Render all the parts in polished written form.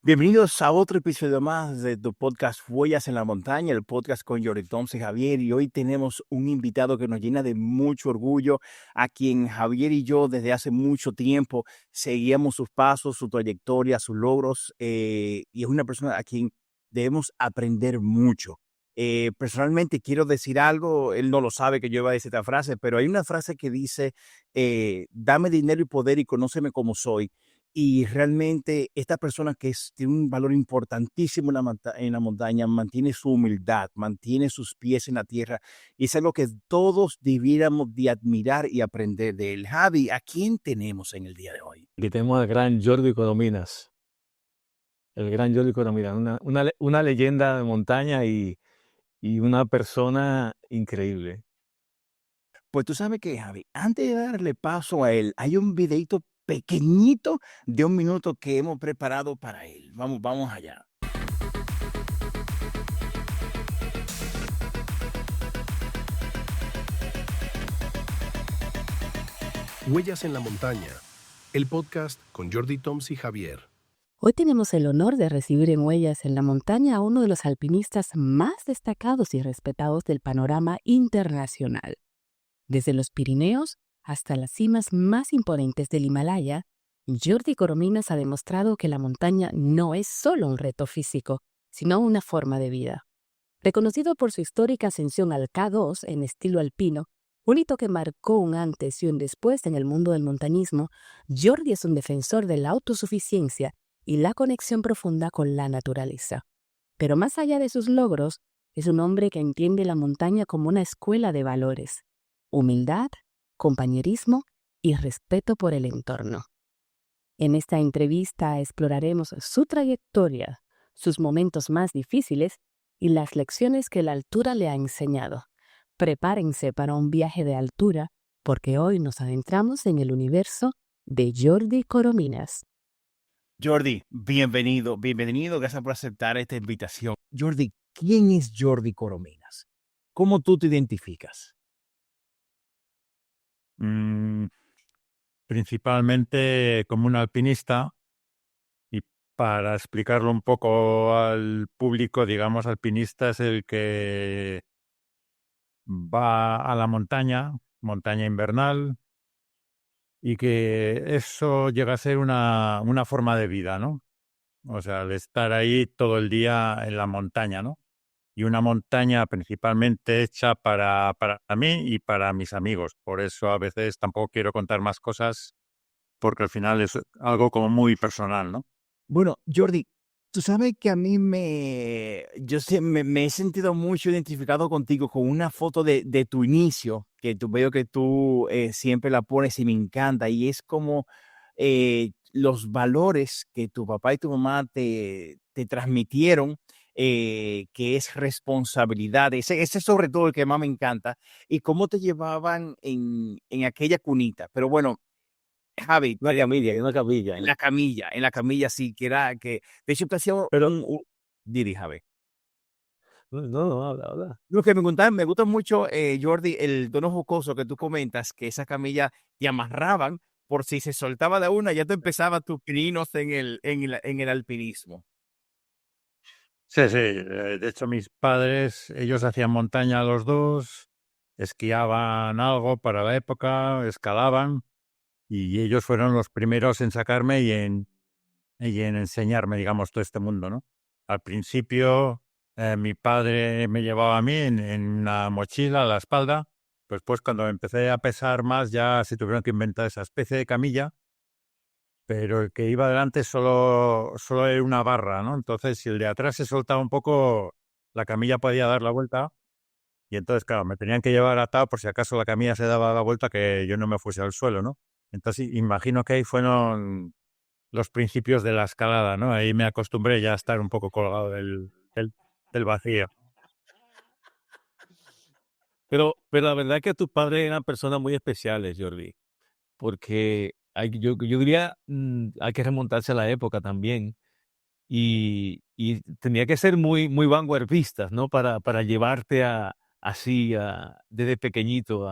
Bienvenidos a otro episodio más de tu podcast Huellas en la Montaña, el podcast con Jordi Thompson y Javier. Y hoy tenemos un invitado que nos llena de mucho orgullo, a quien Javier y yo desde hace mucho tiempo seguíamos sus pasos, su trayectoria, sus logros, y es una persona a quien debemos aprender mucho. Personalmente quiero decir algo, él no lo sabe que yo iba a decir esta frase, pero hay una frase que dice, dame dinero y poder y conóceme como soy. Y realmente esta persona tiene un valor importantísimo en la montaña, mantiene su humildad, mantiene sus pies en la tierra, y es algo que todos debiéramos de admirar y aprender de él. Javi, ¿a quién tenemos en el día de hoy? Aquí tenemos al gran Jordi Corominas, el gran Jordi Corominas, una leyenda de montaña y una persona increíble. Pues tú sabes que, Javi, antes de darle paso a él, hay un videito pequeñito de 1 minuto que hemos preparado para él. Vamos allá. Huellas en la Montaña, el podcast con Jordi Toms y Javier. Hoy tenemos el honor de recibir en Huellas en la Montaña a uno de los alpinistas más destacados y respetados del panorama internacional. Desde los Pirineos hasta las cimas más imponentes del Himalaya, Jordi Corominas ha demostrado que la montaña no es solo un reto físico, sino una forma de vida. Reconocido por su histórica ascensión al K2 en estilo alpino, un hito que marcó un antes y un después en el mundo del montañismo, Jordi es un defensor de la autosuficiencia y la conexión profunda con la naturaleza. Pero más allá de sus logros, es un hombre que entiende la montaña como una escuela de valores: humildad, compañerismo y respeto por el entorno. En esta entrevista exploraremos su trayectoria, sus momentos más difíciles y las lecciones que la altura le ha enseñado. Prepárense para un viaje de altura, porque hoy nos adentramos en el universo de Jordi Corominas. Jordi, bienvenido, gracias por aceptar esta invitación. Jordi, ¿quién es Jordi Corominas? ¿Cómo tú te identificas? Mm, Principalmente como un alpinista, y para explicarlo un poco al público, digamos, alpinista es el que va a la montaña invernal, y que eso llega a ser una forma de vida, ¿no? O sea, el estar ahí todo el día en la montaña, ¿no? Y una montaña principalmente hecha para mí y para mis amigos. Por eso a veces tampoco quiero contar más cosas, porque al final es algo como muy personal, ¿no? Bueno, Jordi, tú sabes que a mí me he sentido mucho identificado contigo con una foto de tu inicio, que tú veo que tú siempre la pones y me encanta, y es como los valores que tu papá y tu mamá te transmitieron, que es responsabilidad, ese es sobre todo el que más me encanta, y cómo te llevaban en aquella cunita. Pero bueno, Javi, Una camilla. en la camilla, sí, que era que, de hecho, te hacía Pero, diri, Javi. no, habla. Lo que me gusta mucho, Jordi, el tono jocoso que tú comentas, que esa camilla te amarraban por si se soltaba de una, ya tú empezabas tus pininos en el alpinismo. Sí, sí. De hecho, mis padres, ellos hacían montaña los dos, esquiaban algo para la época, escalaban, y ellos fueron los primeros en sacarme y en enseñarme, digamos, todo este mundo, ¿no? Al principio, mi padre me llevaba a mí en una mochila a la espalda. Pues cuando empecé a pesar más, ya se tuvieron que inventar esa especie de camilla, pero el que iba adelante solo era una barra, ¿no? Entonces, si el de atrás se soltaba un poco, la camilla podía dar la vuelta, y entonces, claro, me tenían que llevar atado por si acaso la camilla se daba la vuelta, que yo no me fuese al suelo, ¿no? Entonces, imagino que ahí fueron los principios de la escalada, ¿no? Ahí me acostumbré ya a estar un poco colgado del vacío. Pero la verdad que tus padres eran personas muy especiales, Jordi, porque yo diría, hay que remontarse a la época también. Y tenía que ser muy, muy vanguardistas, ¿no? Para llevarte desde pequeñito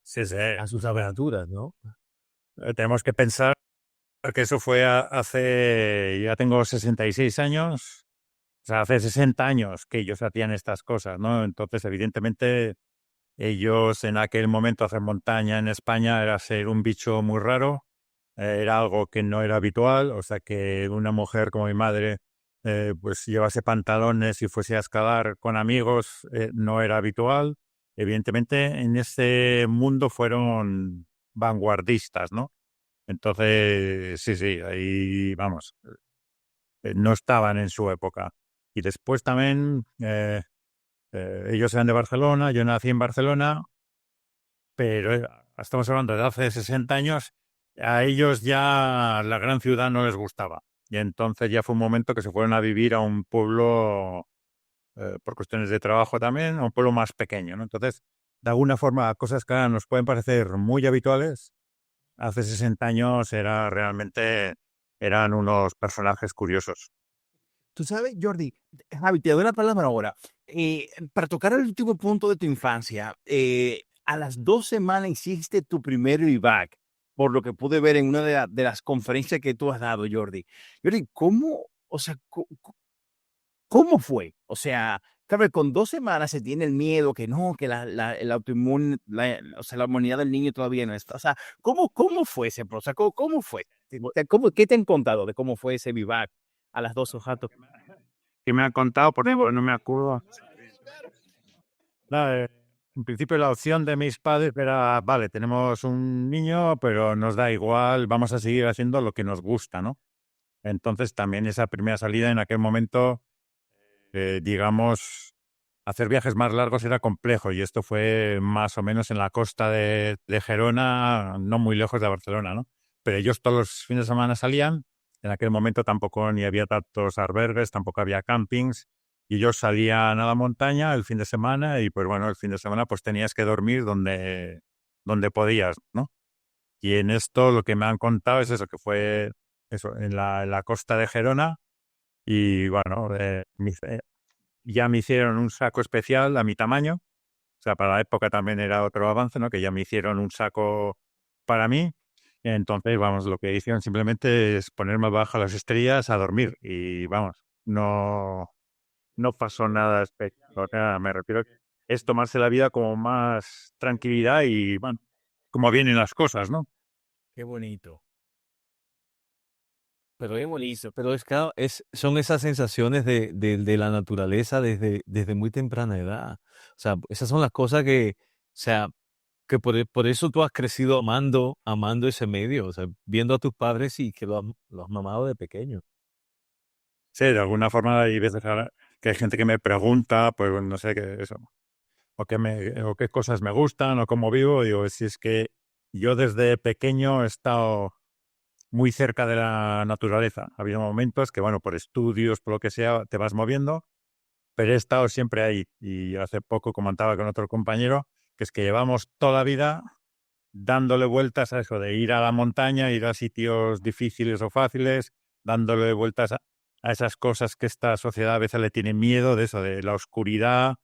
Sí, sí. a sus aventuras, ¿no? Tenemos que pensar que eso fue hace, ya tengo 66 años, o sea, hace 60 años que ellos hacían estas cosas, ¿no? Entonces, evidentemente, ellos en aquel momento hacer montaña en España era ser un bicho muy raro, era algo que no era habitual, o sea, que una mujer como mi madre pues llevase pantalones y fuese a escalar con amigos no era habitual. Evidentemente, en ese mundo fueron vanguardistas, ¿no? Entonces, sí, sí, ahí vamos, no estaban en su época. Y después también, ellos eran de Barcelona, yo nací en Barcelona, pero estamos hablando de hace 60 años, a ellos ya la gran ciudad no les gustaba. Y entonces ya fue un momento que se fueron a vivir a un pueblo, por cuestiones de trabajo también, a un pueblo más pequeño, ¿no? Entonces, de alguna forma, cosas que ahora nos pueden parecer muy habituales, hace 60 años eran unos personajes curiosos. Tú sabes, Jordi, Javi, te doy la palabra ahora. Para tocar el último punto de tu infancia, a las 2 semanas hiciste tu primer vivac, por lo que pude ver en una de las conferencias que tú has dado, Jordi. Jordi, ¿cómo, o sea, cómo fue? O sea, ¿sabes? Con 2 semanas se tiene el miedo que no, que el autoinmune, o sea, la inmunidad del niño todavía no está. O sea, ¿cómo fue ese proceso? ¿Cómo fue? ¿Qué te han contado de cómo fue ese vivac a las 2 semanas? Y me han contado, porque no me acuerdo. Nada, en principio la opción de mis padres era, vale, tenemos un niño, pero nos da igual, vamos a seguir haciendo lo que nos gusta, ¿no? Entonces también esa primera salida en aquel momento, digamos, hacer viajes más largos era complejo y esto fue más o menos en la costa de Gerona, no muy lejos de Barcelona, ¿no? Pero ellos todos los fines de semana salían, en aquel momento tampoco ni había tantos albergues, tampoco había campings, y ellos salían a la montaña el fin de semana y pues bueno, el fin de semana pues tenías que dormir donde podías, ¿no? Y en esto lo que me han contado es eso, que fue eso, en la costa de Gerona y bueno, ya me hicieron un saco especial a mi tamaño, o sea, para la época también era otro avance, ¿no? Que ya me hicieron un saco para mí. Entonces, vamos, lo que hicieron simplemente es ponerme bajo las estrellas a dormir y vamos, no pasó nada especial. O sea, me refiero que es tomarse la vida como más tranquilidad y, bueno, como vienen las cosas, ¿no? Qué bonito. Pero es bonito, pero es claro, son esas sensaciones de la naturaleza desde muy temprana edad. O sea, esas son las cosas que, o sea, que por eso tú has crecido amando ese medio, o sea, viendo a tus padres y que lo has mamado de pequeño. Sí, de alguna forma hay veces ahora que hay gente que me pregunta, pues no sé qué eso, o qué cosas me gustan o cómo vivo. Digo, si es que yo desde pequeño he estado muy cerca de la naturaleza. Ha habido momentos que, bueno, por estudios, por lo que sea, te vas moviendo, pero he estado siempre ahí. Y hace poco comentaba con otro compañero que es que llevamos toda la vida dándole vueltas a eso de ir a la montaña, ir a sitios difíciles o fáciles, dándole vueltas a esas cosas que esta sociedad a veces le tiene miedo, de eso, de la oscuridad,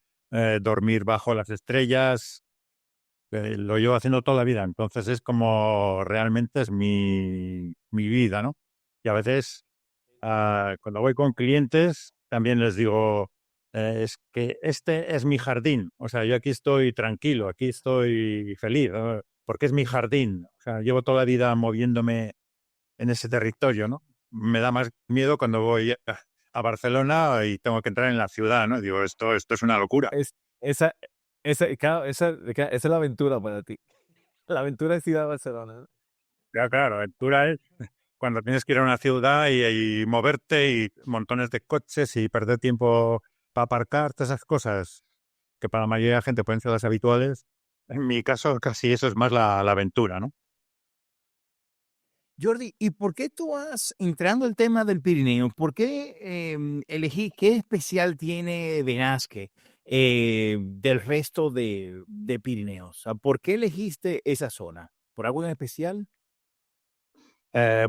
dormir bajo las estrellas. Lo llevo haciendo toda la vida, entonces es como realmente es mi vida, ¿no? Y a veces cuando voy con clientes también les digo, es que este es mi jardín, o sea, yo aquí estoy tranquilo, aquí estoy feliz, ¿no? Porque es mi jardín, o sea, llevo toda la vida moviéndome en ese territorio, ¿no? Me da más miedo cuando voy a Barcelona y tengo que entrar en la ciudad, ¿no? Digo, esto es una locura. Es, esa, claro, esa es la aventura para ti. La aventura de Ciudad de Barcelona, ¿no? Ya, claro, aventura es cuando tienes que ir a una ciudad y moverte y montones de coches y perder tiempo para aparcar, todas esas cosas que para la mayoría de la gente pueden ser las habituales. En mi caso, casi eso es más la aventura, ¿no? Jordi, ¿y por qué entrando al tema del Pirineo, por qué elegí, qué especial tiene Benasque del resto de Pirineos? O sea, ¿por qué elegiste esa zona? ¿Por algo en especial?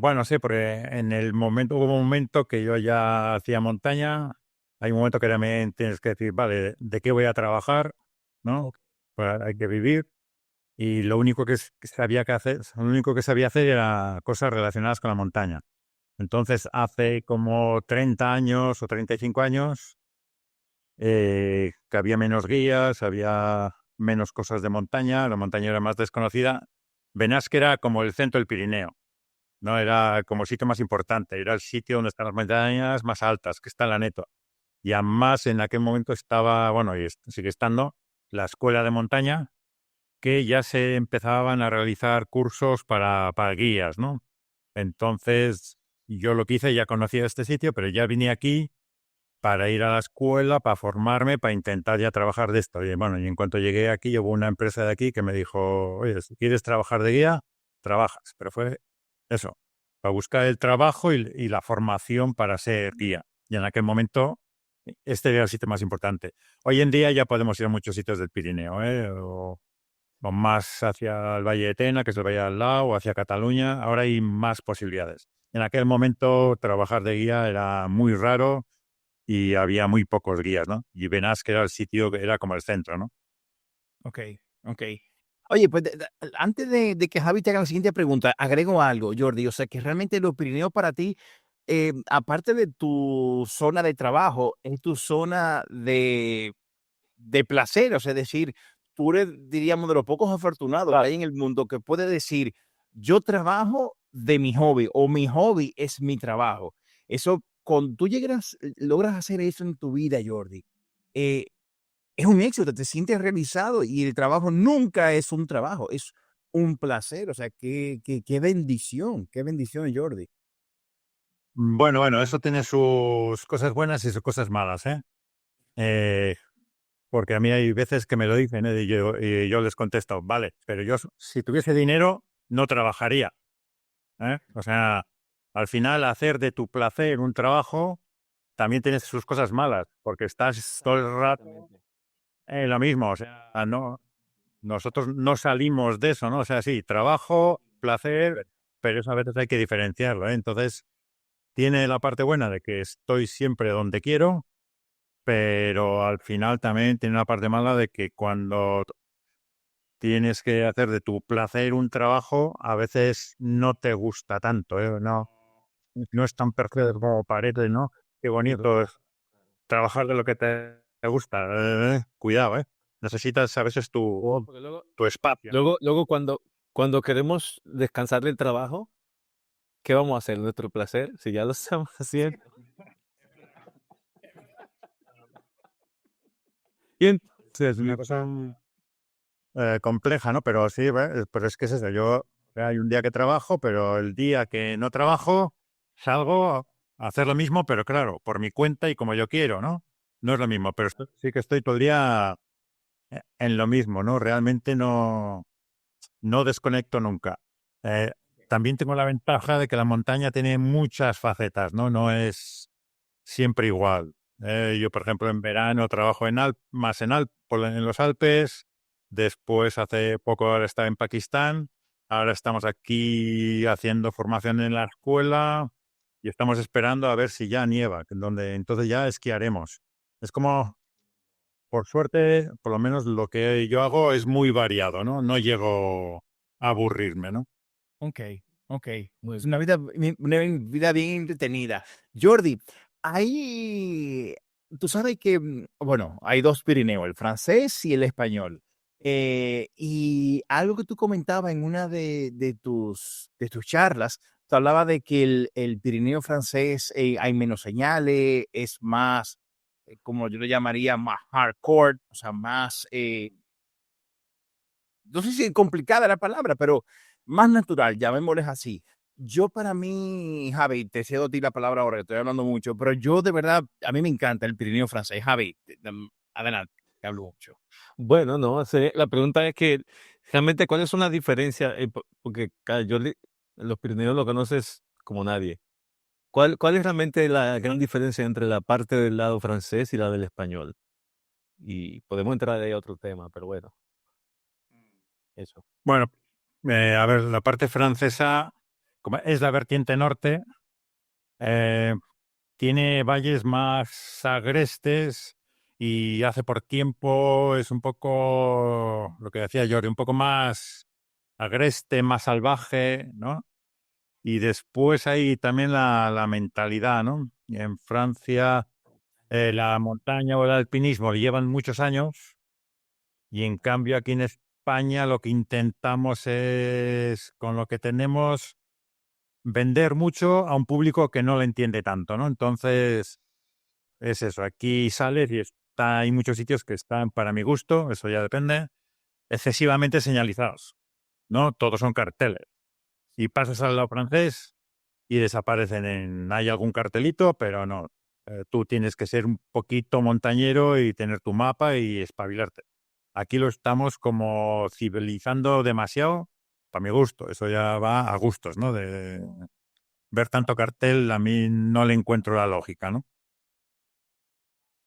Bueno, sí, porque hubo un momento que yo ya hacía montaña, hay un momento que también tienes que decir, vale, ¿de qué voy a trabajar? ¿No? Ok. Pues hay que vivir. y lo único lo único que sabía hacer era cosas relacionadas con la montaña. Entonces, hace como 30 años o 35 años, que había menos guías, había menos cosas de montaña, la montaña era más desconocida. Benasque era como el centro del Pirineo, ¿no? Era como el sitio más importante, era el sitio donde están las montañas más altas, que está en la Neto. Y además en aquel momento estaba, bueno, y sigue estando, la escuela de montaña, que ya se empezaban a realizar cursos para guías, ¿no? Entonces, yo lo que hice, ya conocía este sitio, pero ya vine aquí para ir a la escuela, para formarme, para intentar ya trabajar de esto. Y bueno, y en cuanto llegué aquí, hubo una empresa de aquí que me dijo, oye, si quieres trabajar de guía, trabajas. Pero fue eso, para buscar el trabajo y la formación para ser guía. Y en aquel momento, este era el sitio más importante. Hoy en día ya podemos ir a muchos sitios del Pirineo, o más hacia el Valle de Tena, que es el Valle al lado, o hacia Cataluña. Ahora hay más posibilidades. En aquel momento, trabajar de guía era muy raro y había muy pocos guías, ¿no? Y Benasque era el sitio que era como el centro, ¿no? Ok, ok. Oye, pues antes de que Javi te haga la siguiente pregunta, agrego algo, Jordi. O sea, que realmente los Pirineos para ti, aparte de tu zona de trabajo, es tu zona de placer. O sea, es decir, tú eres, diríamos, de los pocos afortunados que hay en el mundo que puede decir, yo trabajo de mi hobby o mi hobby es mi trabajo. Eso, cuando tú logras hacer eso en tu vida, Jordi, eh, es un éxito, te sientes realizado y el trabajo nunca es un trabajo, es un placer. O sea, qué bendición, Jordi. Bueno, eso tiene sus cosas buenas y sus cosas malas, ¿eh? Porque a mí hay veces que me lo dicen, ¿eh? Y yo les contesto, vale, pero yo si tuviese dinero no trabajaría, ¿eh? O sea, al final hacer de tu placer un trabajo también tiene sus cosas malas, porque estás todo el rato en lo mismo, o sea, no, nosotros no salimos de eso, ¿no? O sea, sí, trabajo, placer, pero eso a veces hay que diferenciarlo, ¿eh? Entonces, tiene la parte buena de que estoy siempre donde quiero, pero al final también tiene la parte mala de que cuando tienes que hacer de tu placer un trabajo, a veces no te gusta tanto, ¿eh? No es tan perfecto como parece, ¿no? Qué bonito es trabajar de lo que te gusta. Cuidado, ¿eh? Necesitas a veces Porque luego, tu espacio, ¿no? luego cuando queremos descansar del trabajo, ¿qué vamos a hacer? Nuestro placer, si ya lo estamos haciendo. Y entonces, Es una cosa compleja, ¿no? Pero sí, pero es que es eso. Hay un día que trabajo, pero el día que no trabajo, salgo a hacer lo mismo, pero claro, por mi cuenta y como yo quiero, ¿no? No es lo mismo, pero sí que estoy todo el día en lo mismo, ¿no? Realmente no desconecto nunca. Eh, También tengo la ventaja de que la montaña tiene muchas facetas, ¿no? No es siempre igual. Yo, por ejemplo, en verano trabajo más en los Alpes. Después, hace poco, ahora estaba en Pakistán. Ahora estamos aquí haciendo formación en la escuela y estamos esperando a ver si ya nieva, donde entonces ya esquiaremos. Es como, por suerte, por lo menos lo que yo hago es muy variado, ¿no? No llego a aburrirme, ¿no? Ok, ok. muy Es bien. una vida bien entretenida. Jordi, ahí, tú sabes que, bueno, hay dos Pirineos, el francés y el español. Y algo que tú comentabas en una de tus charlas, tú hablabas de que el Pirineo francés, hay menos señales, es más, como yo lo llamaría, más hardcore, o sea, más, no sé si complicada la palabra, pero más natural, llamémosles así. Yo para mí, Javi, te cedo a ti la palabra ahora, que estoy hablando mucho, pero yo de verdad, a mí me encanta el Pirineo francés. Javi, adelante, que hablo mucho. Bueno, no, la pregunta es que realmente cuáles son las diferencias, porque los Pirineos lo conoces como nadie. ¿Cuál es realmente la gran diferencia entre la parte del lado francés y la del español? Y podemos entrar ahí a otro tema, pero bueno, eso. Bueno, a ver, la parte francesa, como es la vertiente norte, eh, tiene valles más agrestes y hace por tiempo es un poco lo que decía Jordi, un poco más agreste, más salvaje, ¿no? Y después hay también la mentalidad, ¿no? En Francia la montaña o el alpinismo llevan muchos años y en cambio aquí en España lo que intentamos es, con lo que tenemos, vender mucho a un público que no lo entiende tanto, ¿no? Entonces, es eso, aquí sales y hay muchos sitios que están, para mi gusto, eso ya depende, excesivamente señalizados, ¿no? Todos son carteles. Y pasas al lado francés y desaparecen hay algún cartelito, pero no. Tú tienes que ser un poquito montañero y tener tu mapa y espabilarte. Aquí lo estamos como civilizando demasiado, para mi gusto. Eso ya va a gustos, ¿no? De ver tanto cartel, a mí no le encuentro la lógica, ¿no?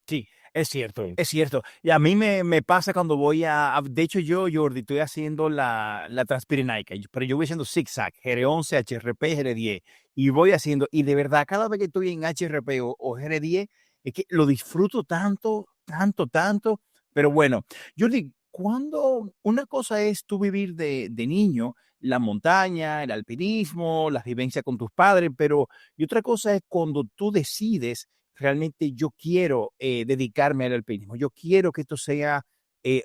Sí, es cierto, es cierto. Y a mí me pasa cuando voy de hecho yo, Jordi, estoy haciendo la Transpirenaica, pero yo voy haciendo zigzag, GR11, HRP, GR10, y voy haciendo, y de verdad, cada vez que estoy en HRP o GR10, es que lo disfruto tanto, tanto, tanto, pero bueno, Jordi, cuando una cosa es tú vivir de niño, la montaña, el alpinismo, las vivencias con tus padres, pero y otra cosa es cuando tú decides realmente yo quiero dedicarme al alpinismo, yo quiero que esto sea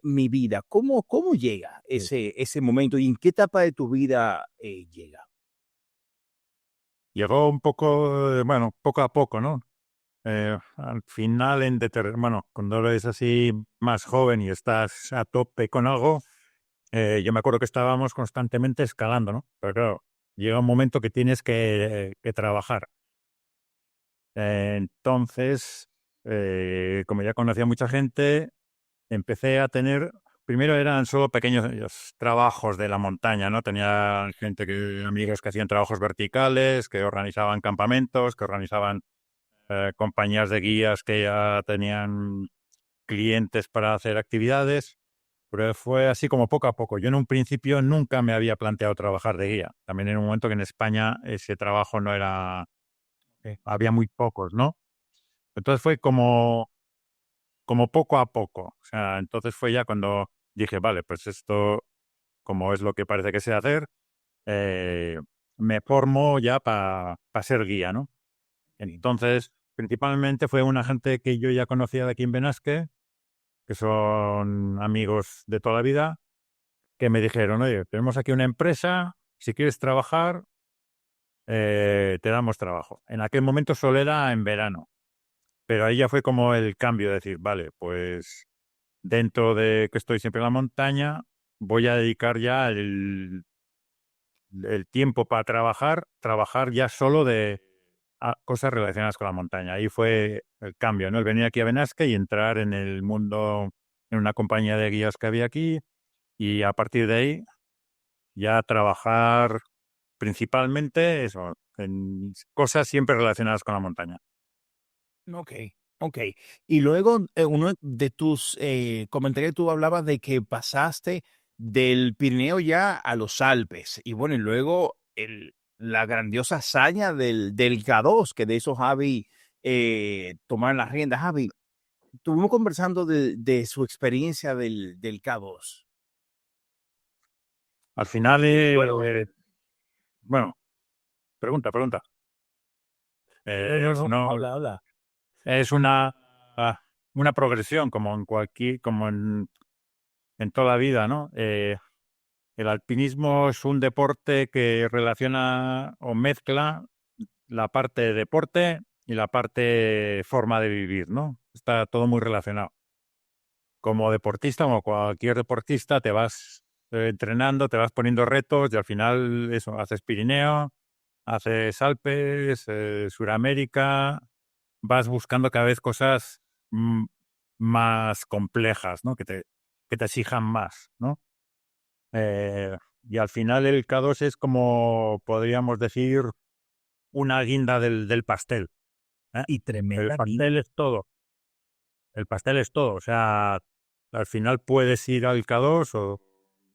mi vida. ¿Cómo llega Sí. ese momento y en qué etapa de tu vida llega? Llegó un poco, bueno, poco a poco, ¿no? Al final, bueno, cuando eres así más joven y estás a tope con algo, yo me acuerdo que estábamos constantemente escalando, ¿no? Pero claro, llega un momento que tienes que trabajar. Entonces, como ya conocía mucha gente, empecé a tener, primero eran solo pequeños trabajos de la montaña, ¿no? Tenía amigos que hacían trabajos verticales, que organizaban campamentos, que organizaban compañías de guías que ya tenían clientes para hacer actividades, pero fue así como poco a poco. Yo en un principio nunca me había planteado trabajar de guía. También en un momento que en España ese trabajo no era, había muy pocos, ¿no? Entonces fue como poco a poco. O sea, entonces fue ya cuando dije, vale, pues esto, como es lo que parece que sé hacer, eh, me formo ya para ser guía, ¿no? Entonces, principalmente fue una gente que yo ya conocía de aquí en Benasque, que son amigos de toda la vida, que me dijeron, oye, tenemos aquí una empresa, si quieres trabajar, te damos trabajo. En aquel momento solo era en verano, pero ahí ya fue como el cambio de decir, vale, pues dentro de que estoy siempre en la montaña, voy a dedicar ya el tiempo para trabajar ya solo a cosas relacionadas con la montaña. Ahí fue el cambio, ¿no? El venir aquí a Benasque y entrar en el mundo, en una compañía de guías que había aquí, y a partir de ahí ya trabajar principalmente eso, en cosas siempre relacionadas con la montaña. Ok, ok. Y luego, uno de tus comentarios, tú hablabas de que pasaste del Pirineo ya a los Alpes. Y bueno, y luego la grandiosa hazaña del K2, que de eso Javi tomar las riendas. Javi, estuvimos conversando de su experiencia del K2. Al final, Bueno, bueno, pregunta. No, habla. es una progresión como en como en toda la vida, ¿no? El alpinismo es un deporte que relaciona o mezcla la parte de deporte y la parte forma de vivir, ¿no? Está todo muy relacionado. Como deportista, como cualquier deportista, te vas entrenando, te vas poniendo retos y al final eso, haces Pirineo, haces Alpes, Suramérica, vas buscando cada vez cosas mm, más complejas, ¿no? Que te exijan más, ¿no? Y al final el K2 es como, podríamos decir, una guinda del pastel, ¿eh? Y El tremenda pastel es todo. El pastel es todo. O sea, al final puedes ir al K2 o,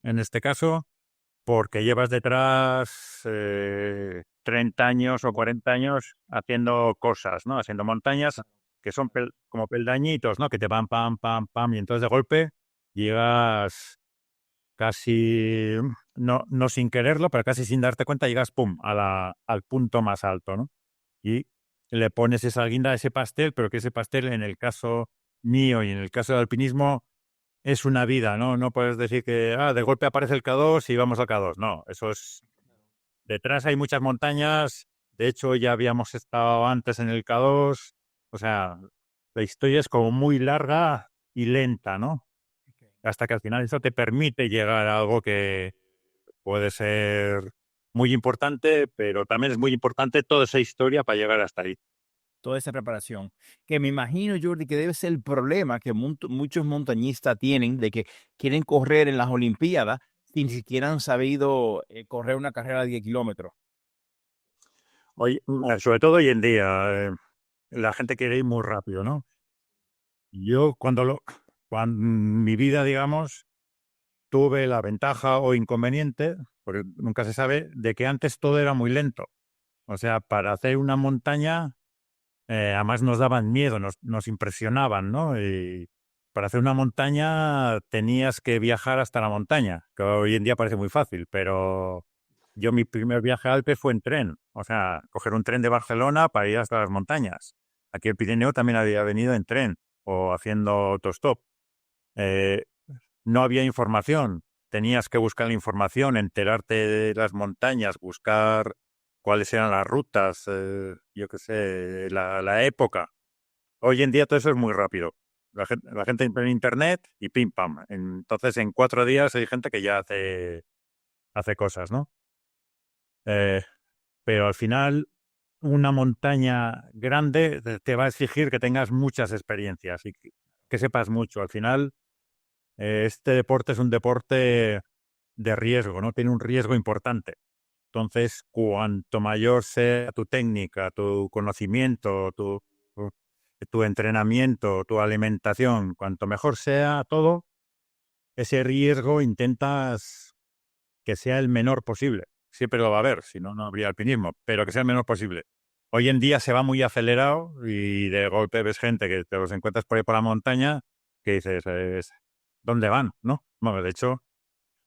en este caso, porque llevas detrás 30 años o 40 años haciendo cosas, ¿no? Haciendo montañas que son como peldañitos, ¿no? Que te van pam, pam, pam, y entonces de golpe llegas casi, no sin quererlo, pero casi sin darte cuenta, llegas, pum, al punto más alto, ¿no? Y le pones esa guinda a ese pastel, pero que ese pastel, en el caso mío y en el caso del alpinismo, es una vida, ¿no? No puedes decir que, de golpe aparece el K2 y vamos al K2. No, eso es... Detrás hay muchas montañas, de hecho ya habíamos estado antes en el K2, o sea, la historia es como muy larga y lenta, ¿no? Hasta que al final eso te permite llegar a algo que puede ser muy importante, pero también es muy importante toda esa historia para llegar hasta ahí. Toda esa preparación. Que me imagino, Jordi, que debe ser el problema que muchos montañistas tienen de que quieren correr en las Olimpiadas sin ni siquiera han sabido correr una carrera de 10 kilómetros. Hoy, sobre todo hoy en día, la gente quiere ir muy rápido, ¿no? Yo cuando en mi vida, digamos, tuve la ventaja o inconveniente, porque nunca se sabe, de que antes todo era muy lento. O sea, para hacer una montaña, además nos daban miedo, nos impresionaban, ¿no? Y para hacer una montaña tenías que viajar hasta la montaña, que hoy en día parece muy fácil, pero yo mi primer viaje a Alpes fue en tren. O sea, coger un tren de Barcelona para ir hasta las montañas. Aquí el Pirineo también había venido en tren o haciendo autostop. Eh, no había información. Tenías que buscar la información, enterarte de las montañas, buscar cuáles eran las rutas, yo qué sé, la época. Hoy en día todo eso es muy rápido. La gente entra en internet y pim pam. Entonces en 4 días hay gente que ya hace cosas, ¿no? Eh, pero al final una montaña grande te va a exigir que tengas muchas experiencias y que sepas mucho. Al final este deporte es un deporte de riesgo, ¿no? Tiene un riesgo importante. Entonces, cuanto mayor sea tu técnica, tu conocimiento, tu entrenamiento, tu alimentación, cuanto mejor sea todo, ese riesgo intentas que sea el menor posible. Siempre lo va a haber, si no, no habría alpinismo, pero que sea el menor posible. Hoy en día se va muy acelerado y de golpe ves gente que te los encuentras por ahí por la montaña que dices, ¿dónde van? ¿No? Bueno, de hecho,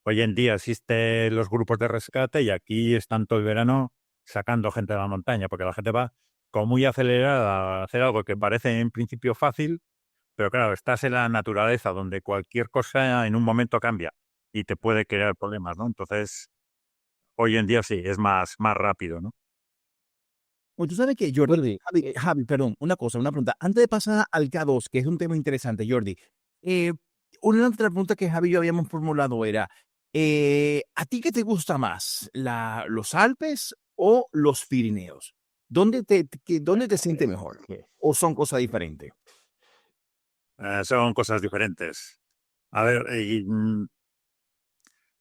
hoy en día existen los grupos de rescate y aquí están todo el verano sacando gente de la montaña, porque la gente va como muy acelerada a hacer algo que parece en principio fácil, pero claro, estás en la naturaleza donde cualquier cosa en un momento cambia y te puede crear problemas, ¿no? Entonces, hoy en día sí, es más rápido, ¿no? Bueno, tú sabes que, Jordi, Jordi, Javi, perdón, una cosa, una pregunta. Antes de pasar al K2, que es un tema interesante, Jordi, eh, una otra pregunta que Javi y yo habíamos formulado era, ¿a ti qué te gusta más, los Alpes o los Pirineos? ¿Dónde te sientes mejor? ¿O son cosas diferentes? Son cosas diferentes. A ver,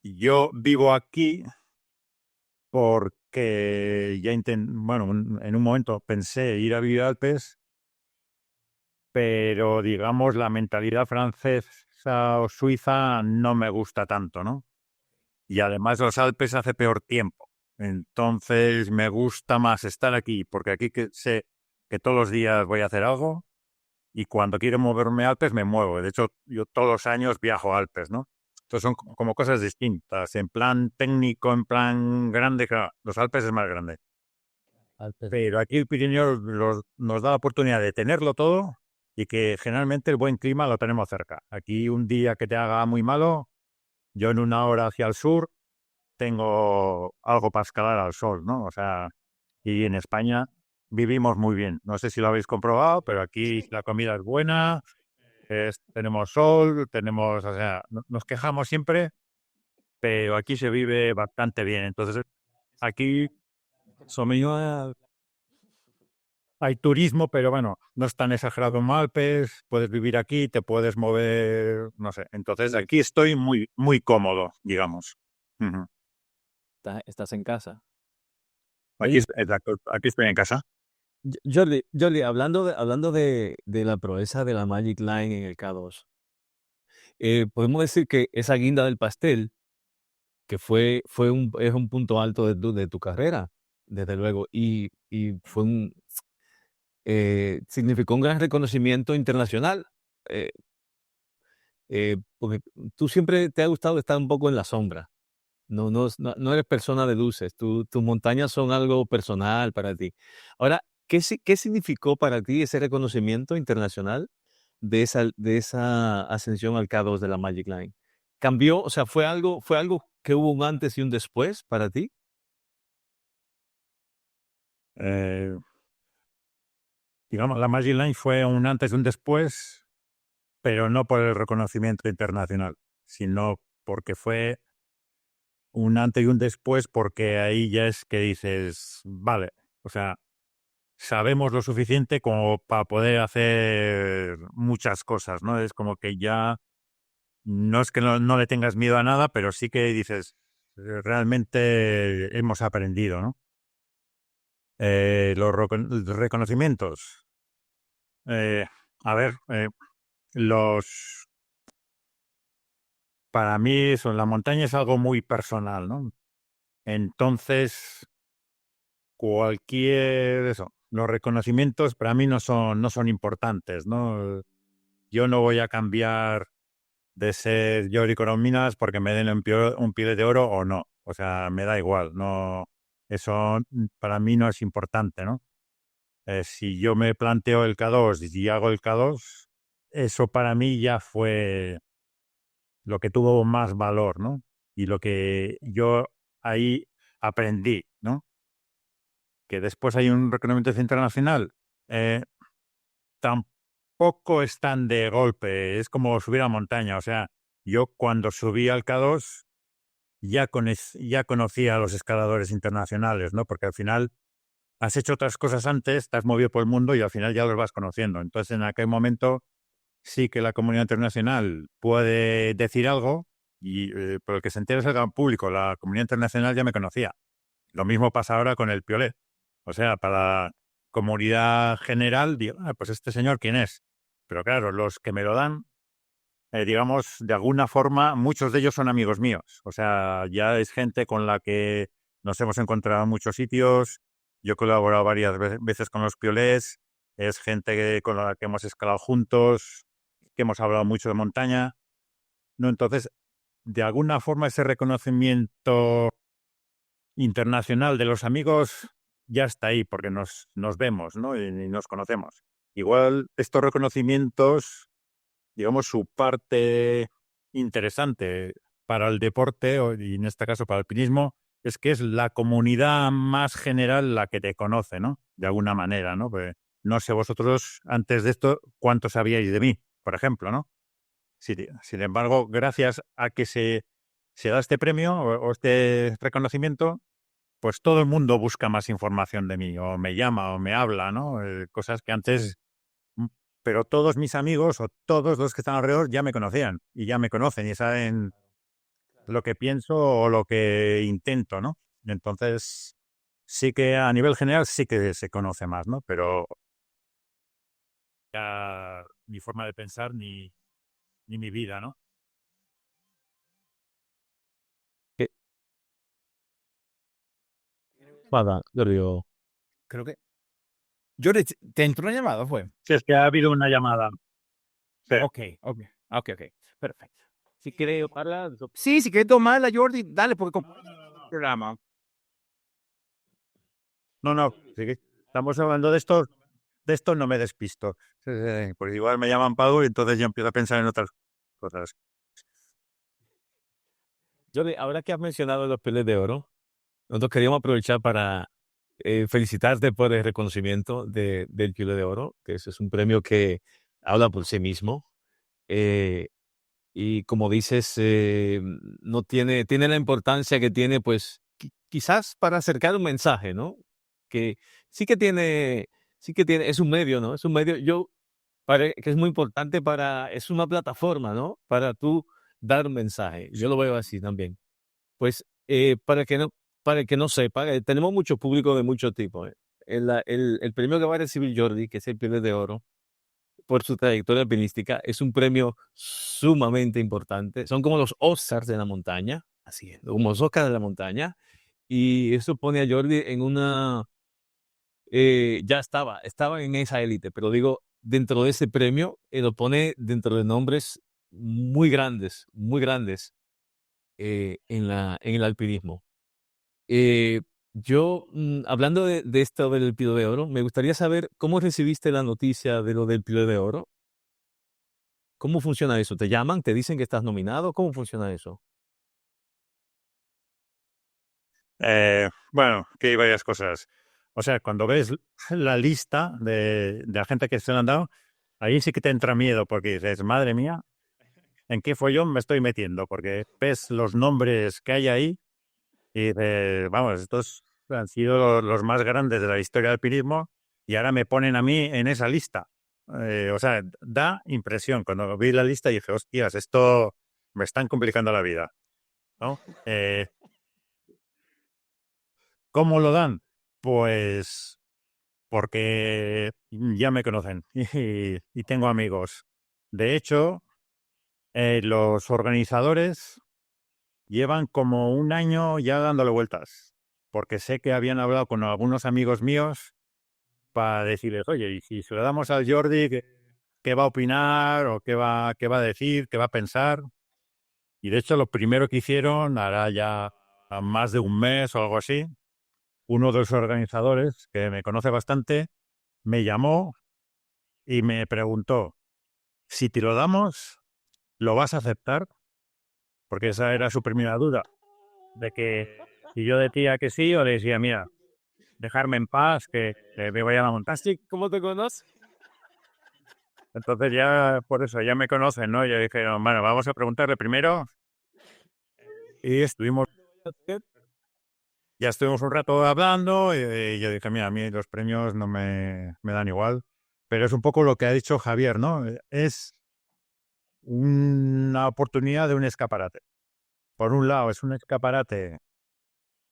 yo vivo aquí porque bueno, en un momento pensé ir a vivir a Alpes, pero digamos la mentalidad francesa o suiza no me gusta tanto, ¿no? Y además los Alpes hace peor tiempo. Entonces me gusta más estar aquí, porque aquí sé que todos los días voy a hacer algo y cuando quiero moverme a Alpes me muevo. De hecho, yo todos los años viajo a Alpes, ¿no? Entonces son como cosas distintas. En plan técnico, en plan grande, claro, los Alpes es más grande. Alpes. Pero aquí el Pirineo nos da la oportunidad de tenerlo todo y que generalmente el buen clima lo tenemos cerca. Aquí un día que te haga muy malo, yo en 1 hora hacia el sur tengo algo para escalar al sol, ¿no? O sea, y en España vivimos muy bien. No sé si lo habéis comprobado, pero aquí la comida es buena, tenemos sol, o sea, nos quejamos siempre, pero aquí se vive bastante bien. Entonces, aquí somos, hay turismo, pero bueno, no es tan exagerado como Alpes, puedes vivir aquí, te puedes mover, no sé. Entonces, aquí estoy muy, muy cómodo, digamos. Ujú. Estás en casa. Exacto, aquí estoy en casa. Jordi, hablando de la proeza de la Magic Line en el K2, podemos decir que esa guinda del pastel, que es un punto alto de tu carrera, desde luego, y fue significó un gran reconocimiento internacional. Porque tú siempre te ha gustado estar un poco en la sombra. No eres persona de luces. Tus montañas son algo personal para ti. Ahora, ¿qué significó para ti ese reconocimiento internacional de esa ascensión al K2 de la Magic Line? ¿Cambió? O sea, fue algo que hubo un antes y un después para ti? Eh, digamos, la Magic Line fue un antes y un después, pero no por el reconocimiento internacional, sino porque fue un antes y un después, porque ahí ya es que dices, vale, o sea, sabemos lo suficiente como para poder hacer muchas cosas, ¿no? Es como que ya no es que no le tengas miedo a nada, pero sí que dices, realmente hemos aprendido, ¿no? Los reconocimientos. Eh, a ver, los para mí eso, la montaña es algo muy personal, ¿no? Entonces, los reconocimientos para mí no son importantes, ¿no? Yo no voy a cambiar de ser Yori Corominas porque me den un pie de oro o no. O sea, me da igual, no, eso para mí no es importante, ¿no? Si yo me planteo el K2 y hago el K2, eso para mí ya fue lo que tuvo más valor, ¿no? Y lo que yo ahí aprendí, ¿no? Que después hay un reconocimiento internacional, tampoco es tan de golpe, es como subir a montaña. O sea, yo cuando subí al K2 ya conocía a los escaladores internacionales, ¿no? Porque al final has hecho otras cosas antes, te has movido por el mundo y al final ya los vas conociendo. Entonces, en aquel momento sí que la comunidad internacional puede decir algo, pero el que se entera es el gran público. La comunidad internacional ya me conocía. Lo mismo pasa ahora con el Piolet. O sea, para la comunidad general, digo, pues este señor, ¿quién es? Pero claro, los que me lo dan, digamos, de alguna forma, muchos de ellos son amigos míos. O sea, ya es gente con la que nos hemos encontrado en muchos sitios. Yo he colaborado varias veces con los Piolets. Es gente con la que hemos escalado juntos, que hemos hablado mucho de montaña, ¿no? Entonces, de alguna forma, ese reconocimiento internacional de los amigos ya está ahí, porque nos vemos, ¿no? Y nos conocemos. Igual estos reconocimientos, digamos, su parte interesante para el deporte, y en este caso para el alpinismo, es que es la comunidad más general la que te conoce, ¿no? De alguna manera, ¿no? Pues, no sé vosotros, antes de esto, cuántos sabíais de mí, por ejemplo, ¿no? Sin embargo, gracias a que se da este premio o este reconocimiento, pues todo el mundo busca más información de mí, o me llama, o me habla, ¿no? Cosas que antes, mm, pero todos mis amigos o todos los que están alrededor ya me conocían y ya me conocen y saben lo que pienso o lo que intento, ¿no? Entonces, sí que a nivel general sí que se conoce más, ¿no? Pero ya mi forma de pensar ni mi vida, ¿no? ¿Qué? Nada, yo digo, Creo que. Jordi, ¿te entró una llamada? ¿Fue? Si es que ha habido una llamada. Sí. Ok. Perfecto. si quieres hablar, Sí, si quieres tomarla, Jordi, dale, porque con el programa. No, sí que estamos hablando de esto no me despisto. Porque igual me llaman Pau y entonces yo empiezo a pensar en otras cosas. Ahora que has mencionado los Piolet de Oro, nosotros queríamos aprovechar para felicitarte por el reconocimiento del Piolet de Oro, que ese es un premio que habla por sí mismo. eh, y como dices, no tiene la importancia que tiene, pues quizás para acercar un mensaje, ¿no? Que sí que tiene, es un medio, ¿no? Es un medio, que es muy importante es una plataforma, ¿no? Para tú dar un mensaje. Yo lo veo así también. Pues para el que no sepa, tenemos mucho público de muchos tipos. El premio que va a recibir Jordi, que es el Piolet de Oro, por su trayectoria alpinística, es un premio sumamente importante. Son como los Oscars de la montaña, así es, como los Oscars de la montaña. Y eso pone a Jordi ya estaba en esa élite, pero digo, dentro de ese premio, lo pone dentro de nombres muy grandes en el alpinismo. Yo, hablando de esto del Pío de Oro, me gustaría saber cómo recibiste la noticia de lo del Pío de Oro. ¿Cómo funciona eso? ¿Te llaman? ¿Te dicen que estás nominado? ¿Cómo funciona eso? Bueno, que hay varias cosas. O sea, cuando ves la lista de la gente que se le han dado, ahí sí que te entra miedo porque dices, madre mía, ¿en qué follón me estoy metiendo? Porque ves los nombres que hay ahí y dices, vamos, estos han sido los más grandes de la historia del alpinismo y ahora me ponen a mí en esa lista. O sea, da impresión. Cuando vi la lista dije, hostias, esto me están complicando la vida, ¿no? ¿Cómo lo dan? Pues porque ya me conocen y tengo amigos. De hecho, los organizadores llevan como un año ya dándole vueltas, porque sé que habían hablado con algunos amigos míos para decirles, oye, y si se lo damos al Jordi, ¿qué va a opinar o qué va a decir, qué va a pensar? Y de hecho, lo primero que hicieron, hará ya más de un mes o algo así, uno de los organizadores, que me conoce bastante, me llamó y me preguntó, si te lo damos, ¿lo vas a aceptar? Porque esa era su primera duda, de que si yo decía que sí o le decía, mira, dejarme en paz, que me voy a la montaña. Así, ¿cómo te conoces? Entonces ya, por eso, ya me conocen, ¿no? Yo dije, no, bueno, vamos a preguntarle primero y ya estuvimos un rato hablando y yo dije, mira, a mí los premios no me dan igual, pero es un poco lo que ha dicho Javier, ¿no? Es una oportunidad de un escaparate. Por un lado, es un escaparate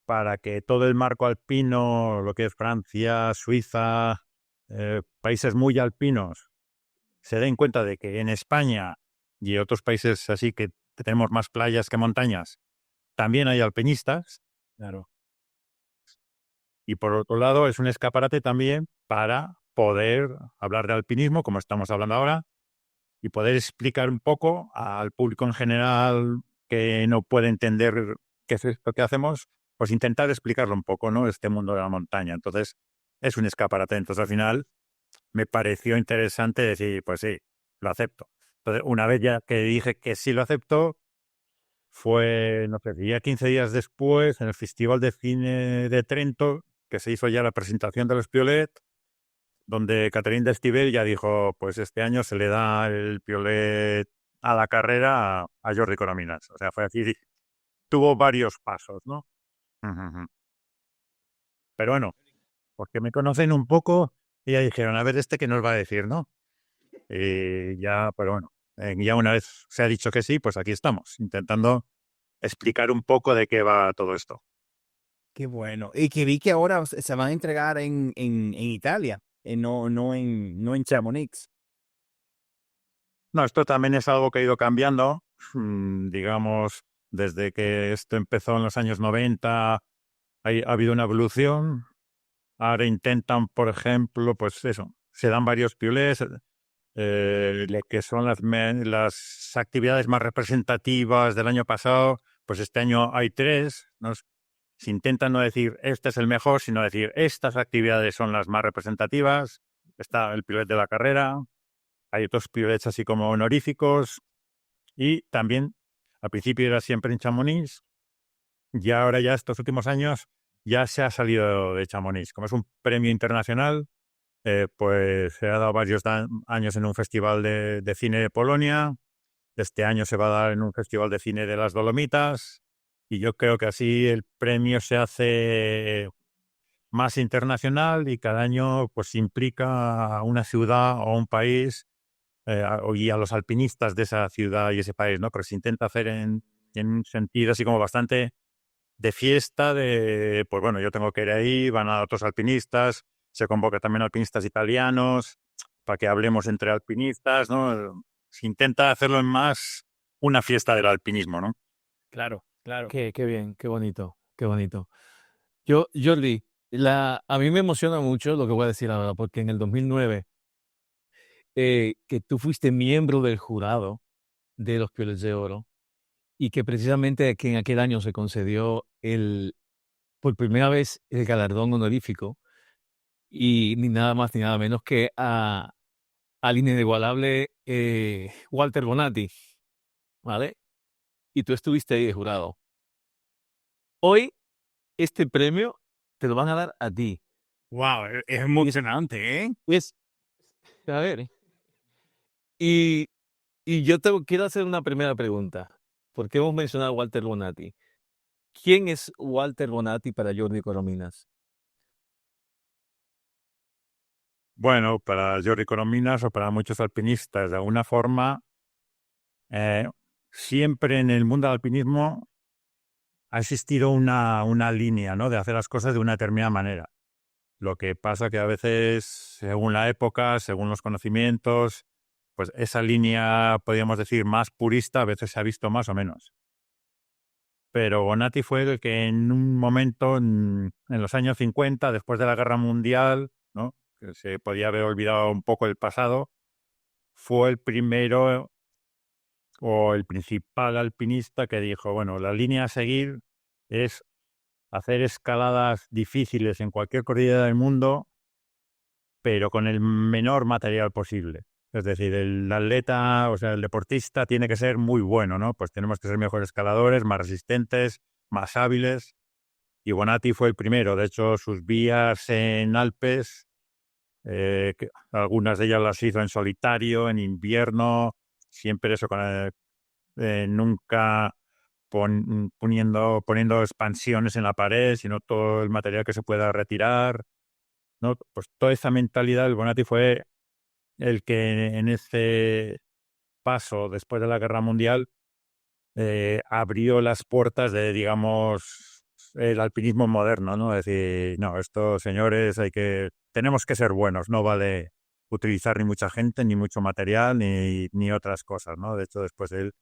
para que todo el marco alpino, lo que es Francia, Suiza, países muy alpinos, se den cuenta de que en España y otros países así que tenemos más playas que montañas, también hay alpinistas. Claro. Y por otro lado, es un escaparate también para poder hablar de alpinismo, como estamos hablando ahora, y poder explicar un poco al público en general que no puede entender qué es esto que hacemos, pues intentar explicarlo un poco, ¿no? Este mundo de la montaña. Entonces, es un escaparate. Entonces, al final, me pareció interesante decir, pues sí, lo acepto. Entonces, una vez ya que dije que sí lo acepto, fue, no sé, ya 15 días después, en el Festival de Cine de Trento, que se hizo ya la presentación de los Piolet, donde Catherine Destivell ya dijo, pues este año se le da el Piolet a la carrera a Jordi Coromines. O sea, fue así, tuvo varios pasos, ¿no? Ujú, ujú. Pero bueno, porque me conocen un poco y ya dijeron, a ver, este qué nos va a decir, ¿no? Y ya, pero bueno, ya una vez se ha dicho que sí, pues aquí estamos, intentando explicar un poco de qué va todo esto. Qué bueno. Y que vi que ahora se van a entregar en Italia, no en Chamonix. No, esto también es algo que ha ido cambiando, digamos, desde que esto empezó en los años 90, ha habido una evolución. Ahora intentan, por ejemplo, pues eso, se dan varios piolés, lo que son las actividades más representativas del año pasado, pues este año hay tres, ¿no? Se intenta no decir este es el mejor, sino decir estas actividades son las más representativas. Está el piolet de la carrera, hay otros piolets así como honoríficos y también al principio era siempre en Chamonix y ahora ya estos últimos años ya se ha salido de Chamonix. Como es un premio internacional, pues se ha dado varios años en un festival de cine de Polonia. Este año se va a dar en un festival de cine de las Dolomitas. Y yo creo que así el premio se hace más internacional y cada año pues implica a una ciudad o un país y a los alpinistas de esa ciudad y ese país, ¿no? Pero se intenta hacer en un sentido así como bastante de fiesta, de, pues bueno, yo tengo que ir ahí, van a otros alpinistas, se convoca también alpinistas italianos para que hablemos entre alpinistas, ¿no? Se intenta hacerlo en más una fiesta del alpinismo, ¿no? Claro, claro. Qué bien, qué bonito, qué bonito. Yo, Jordi, A mí me emociona mucho lo que voy a decir ahora, porque en el 2009, que tú fuiste miembro del jurado de los Pioles de Oro y que precisamente que en aquel año se concedió por primera vez el galardón honorífico y ni nada más ni nada menos que al inigualable Walter Bonatti, ¿vale? Y tú estuviste ahí de jurado. Hoy este premio te lo van a dar a ti. Wow, es emocionante, ¿eh? Pues, a ver, y, y yo te quiero hacer una primera pregunta, porque hemos mencionado a Walter Bonatti. ¿Quién es Walter Bonatti para Jordi Corominas? Bueno, para Jordi Corominas o para muchos alpinistas, de alguna forma, eh, siempre en el mundo del alpinismo ha existido una línea, ¿no?, de hacer las cosas de una determinada manera. Lo que pasa que a veces, según la época, según los conocimientos, pues esa línea, podríamos decir, más purista, a veces se ha visto más o menos. Pero Bonatti fue el que en un momento, en los años 50, después de la Guerra Mundial, ¿no?, que se podía haber olvidado un poco el pasado, fue el primero o el principal alpinista que dijo, bueno, la línea a seguir es hacer escaladas difíciles en cualquier cordillera del mundo, pero con el menor material posible. Es decir, el atleta, o sea, el deportista tiene que ser muy bueno, ¿no? Pues tenemos que ser mejores escaladores, más resistentes, más hábiles. Y Bonatti fue el primero. De hecho, sus vías en Alpes, algunas de ellas las hizo en solitario, en invierno, siempre eso, nunca poniendo expansiones en la pared, sino todo el material que se pueda retirar, ¿no? Pues toda esa mentalidad, el Bonatti fue el que en ese paso después de la Guerra Mundial abrió las puertas de, digamos, el alpinismo moderno, ¿no? Es decir, no, estos señores tenemos que ser buenos, no vale utilizar ni mucha gente, ni mucho material, ni otras cosas, ¿no? De hecho, después él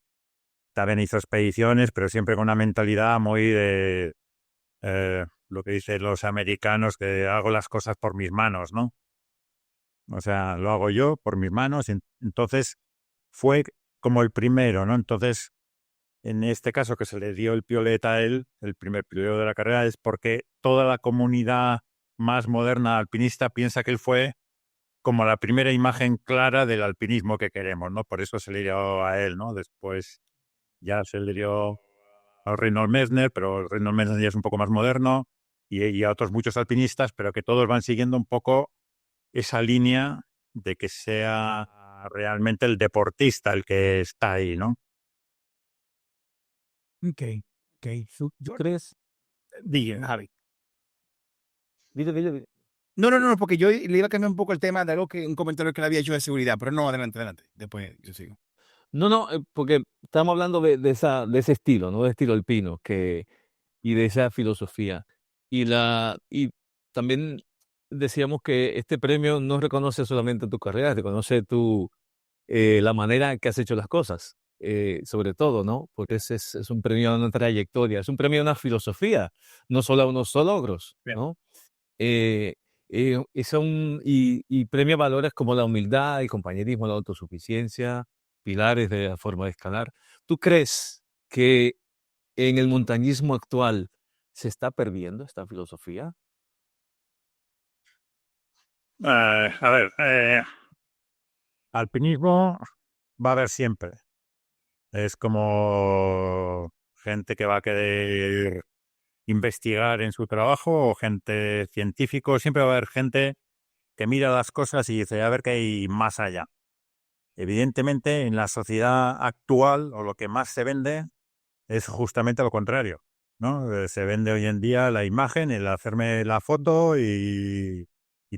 también hizo expediciones, pero siempre con una mentalidad muy de lo que dicen los americanos, que hago las cosas por mis manos, ¿no? O sea, lo hago yo por mis manos. Entonces, fue como el primero, ¿no? Entonces, en este caso que se le dio el piolet a él, el primer piolet de la carrera, es porque toda la comunidad más moderna alpinista piensa que él fue como la primera imagen clara del alpinismo que queremos, ¿no? Por eso se le dio a él, ¿no? Después ya se le dio a Reinhold Messner, pero Reinhold Messner ya es un poco más moderno, y a otros muchos alpinistas, pero que todos van siguiendo un poco esa línea de que sea realmente el deportista el que está ahí, ¿no? Ok, ok. ¿Tú crees? Diga, Javi. Dile. No, porque yo le iba a cambiar un poco el tema de un comentario que le había hecho de seguridad, pero no, adelante. Después yo sigo. No, porque estamos hablando de ese estilo, ¿no? De estilo alpino, y de esa filosofía. Y también decíamos que este premio no reconoce solamente tu carrera, reconoce la manera que has hecho las cosas, sobre todo, ¿no? Porque es un premio a una trayectoria, es un premio a una filosofía, no solo a unos logros, Bien. ¿no? Eh, y premia valores como la humildad, el compañerismo, la autosuficiencia, pilares de la forma de escalar. ¿Tú crees que en el montañismo actual se está perdiendo esta filosofía? A ver, alpinismo va a haber siempre. Es como gente que va a querer investigar en su trabajo o gente científico. Siempre va a haber gente que mira las cosas y dice, a ver qué hay más allá. Evidentemente, en la sociedad actual, o lo que más se vende, es justamente lo contrario, ¿no? Se vende hoy en día la imagen, el hacerme la foto y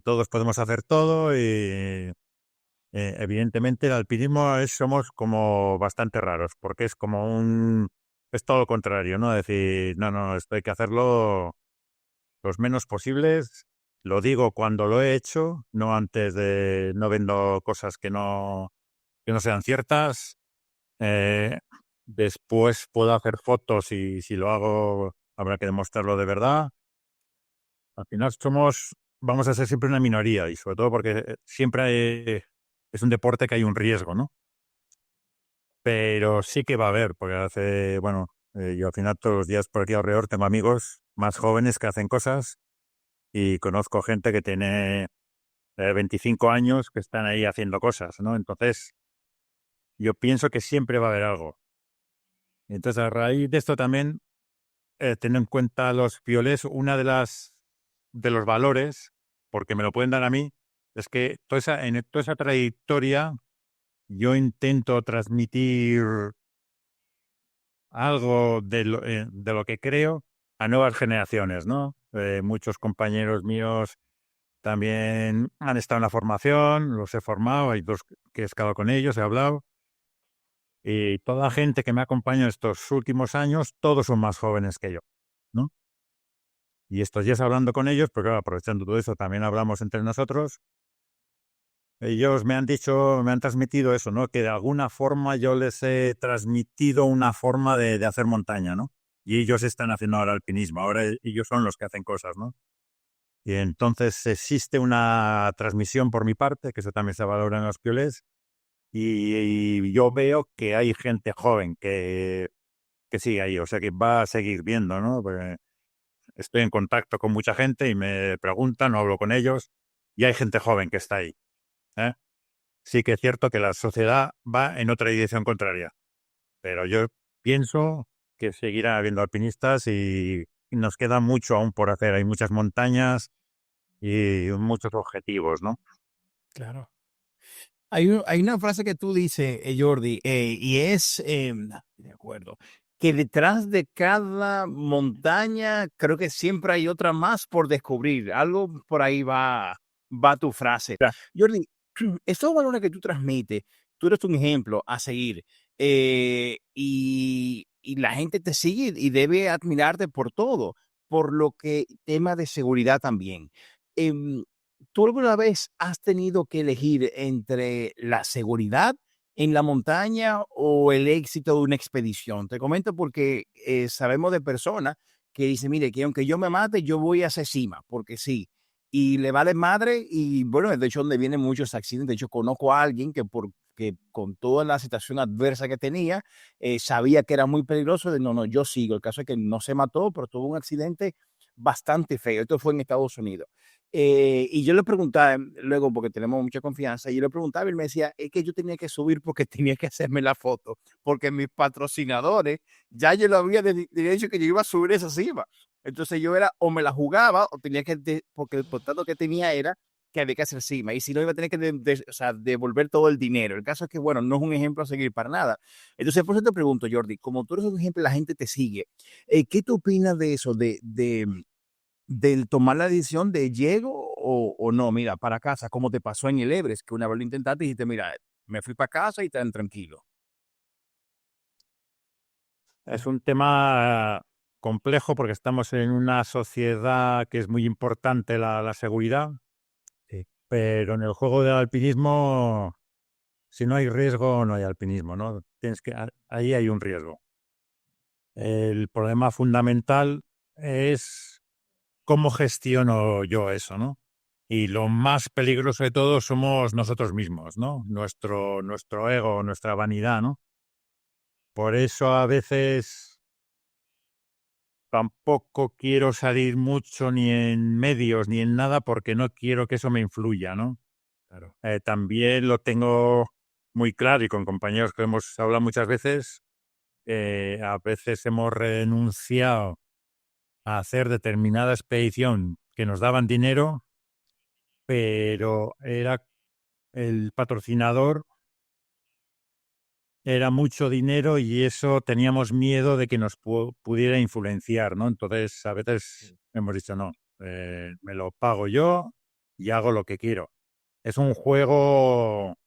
todos podemos hacer todo. Y evidentemente, el alpinismo somos como bastante raros, porque es todo lo contrario, ¿no? Es decir, no, esto hay que hacerlo los menos posibles. Lo digo cuando lo he hecho, no antes no vendo cosas que no sean ciertas. Eh, Después puedo hacer fotos y si lo hago habrá que demostrarlo de verdad. Al final vamos a ser siempre una minoría y sobre todo porque siempre es un deporte que hay un riesgo, ¿no? Pero sí que va a haber, porque yo al final todos los días por aquí alrededor tengo amigos más jóvenes que hacen cosas y conozco gente que tiene 25 años que están ahí haciendo cosas, ¿no? Entonces, yo pienso que siempre va a haber algo. Entonces, a raíz de esto también, teniendo en cuenta los piolés, de los valores, porque me lo pueden dar a mí, es que en toda esa trayectoria yo intento transmitir algo de lo que creo a nuevas generaciones, ¿no? Muchos compañeros míos también han estado en la formación, los he formado, hay dos que he estado con ellos, he hablado, y toda la gente que me ha acompañado estos últimos años, todos son más jóvenes que yo, ¿no? Y estos días hablando con ellos, porque claro, aprovechando todo eso, también hablamos entre nosotros. Ellos me han transmitido eso, ¿no? Que de alguna forma yo les he transmitido una forma de hacer montaña, ¿no? Y ellos están haciendo ahora alpinismo, ahora ellos son los que hacen cosas, ¿no? Y entonces existe una transmisión por mi parte, que eso también se valora en los piolés, y yo veo que hay gente joven que sigue ahí, o sea que va a seguir viendo, ¿no? Porque estoy en contacto con mucha gente y me preguntan, o hablo con ellos, y hay gente joven que está ahí, ¿eh? Sí que es cierto que la sociedad va en otra dirección contraria, pero yo pienso que seguirá habiendo alpinistas y nos queda mucho aún por hacer. Hay muchas montañas y muchos objetivos, ¿no? Claro. Hay una frase que tú dices, Jordi, y es, de acuerdo, que detrás de cada montaña creo que siempre hay otra más por descubrir. Algo por ahí va tu frase. Ya. Jordi, estos valores que tú transmites, tú eres un ejemplo a seguir, y la gente te sigue y debe admirarte por todo, por lo que tema de seguridad también. Em, ¿Tú alguna vez has tenido que elegir entre la seguridad en la montaña o el éxito de una expedición? Te comento porque sabemos de personas que dicen, mire, que aunque yo me mate, yo voy a hacer cima, porque sí. Y le vale madre y bueno, de hecho, donde vienen muchos accidentes. De hecho, conozco a alguien que con toda la situación adversa que tenía, sabía que era muy peligroso. No, no, yo sigo. El caso es que no se mató, pero tuvo un accidente bastante feo. Esto fue en Estados Unidos. Y yo le preguntaba luego, porque tenemos mucha confianza, y yo le preguntaba y él me decía, es que yo tenía que subir porque tenía que hacerme la foto, porque mis patrocinadores, ya yo lo había dicho que yo iba a subir esa cima. Entonces yo era, o me la jugaba, o tenía que, porque el contrato que tenía era que había que hacer cima, y si no iba a tener que o sea, devolver todo el dinero. El caso es que, bueno, no es un ejemplo a seguir para nada. Entonces, por eso te pregunto, Jordi, como tú eres un ejemplo, la gente te sigue. ¿Qué tú opinas de eso, del tomar la decisión de llego o no? Mira, para casa, como te pasó en el Everest, que una vez lo intentaste y dijiste, mira, me fui para casa y tan tranquilo. Es un tema complejo porque estamos en una sociedad que es muy importante la seguridad, Sí. pero en el juego del alpinismo, si no hay riesgo, no hay alpinismo, ¿no? Ahí hay un riesgo. El problema fundamental es cómo gestiono yo eso, ¿no? Y lo más peligroso de todo somos nosotros mismos, ¿no? Nuestro ego, nuestra vanidad, ¿no? Por eso a veces tampoco quiero salir mucho ni en medios ni en nada porque no quiero que eso me influya, ¿no? Claro. También lo tengo muy claro y con compañeros que hemos hablado muchas veces, a veces hemos renunciado a hacer determinada expedición que nos daban dinero, pero era el patrocinador, era mucho dinero y eso teníamos miedo de que nos pudiera influenciar, ¿no? Entonces, a veces hemos dicho, no, me lo pago yo y hago lo que quiero. Es un juego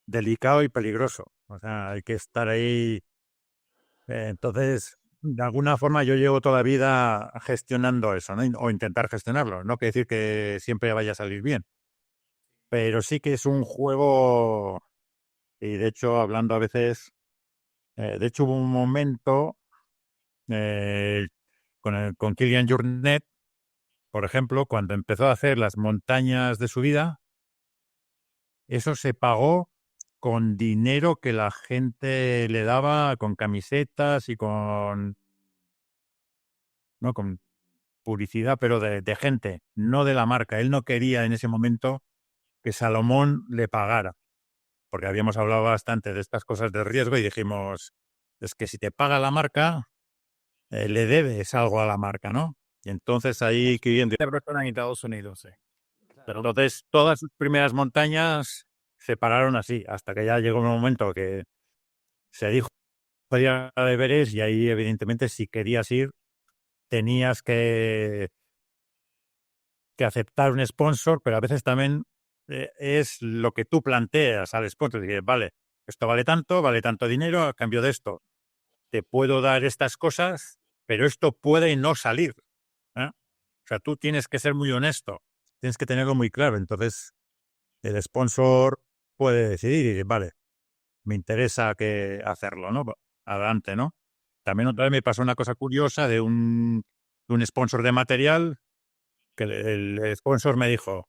delicado y peligroso, o sea, hay que estar ahí. Entonces, de alguna forma yo llevo toda la vida gestionando eso, ¿no? O intentar gestionarlo. No quiere decir que siempre vaya a salir bien, pero sí que es un juego y de hecho, hablando a veces, de hecho hubo un momento eh, con Kilian Jornet por ejemplo, cuando empezó a hacer las montañas de subida, eso se pagó con dinero que la gente le daba, con camisetas y no, con publicidad, pero de gente, no de la marca. Él no quería en ese momento que Salomón le pagara, porque habíamos hablado bastante de estas cosas de riesgo y dijimos, es que si te paga la marca, le debes algo a la marca, ¿no? Y entonces ahí que viendo La persona en Estados Unidos, sí. Pero entonces todas sus primeras montañas se pararon así, hasta que ya llegó un momento que se dijo podía de Everest y ahí evidentemente si querías ir tenías que aceptar un sponsor, pero a veces también es lo que tú planteas al sponsor. Dices, vale, esto vale tanto dinero, a cambio de esto te puedo dar estas cosas, pero esto puede no salir. ¿Eh? O sea, tú tienes que ser muy honesto, tienes que tenerlo muy claro. Entonces, el sponsor puede decidir y decir, vale, me interesa que hacerlo, ¿no? Adelante, ¿no? También otra vez me pasó una cosa curiosa de un sponsor de material, que el sponsor me dijo,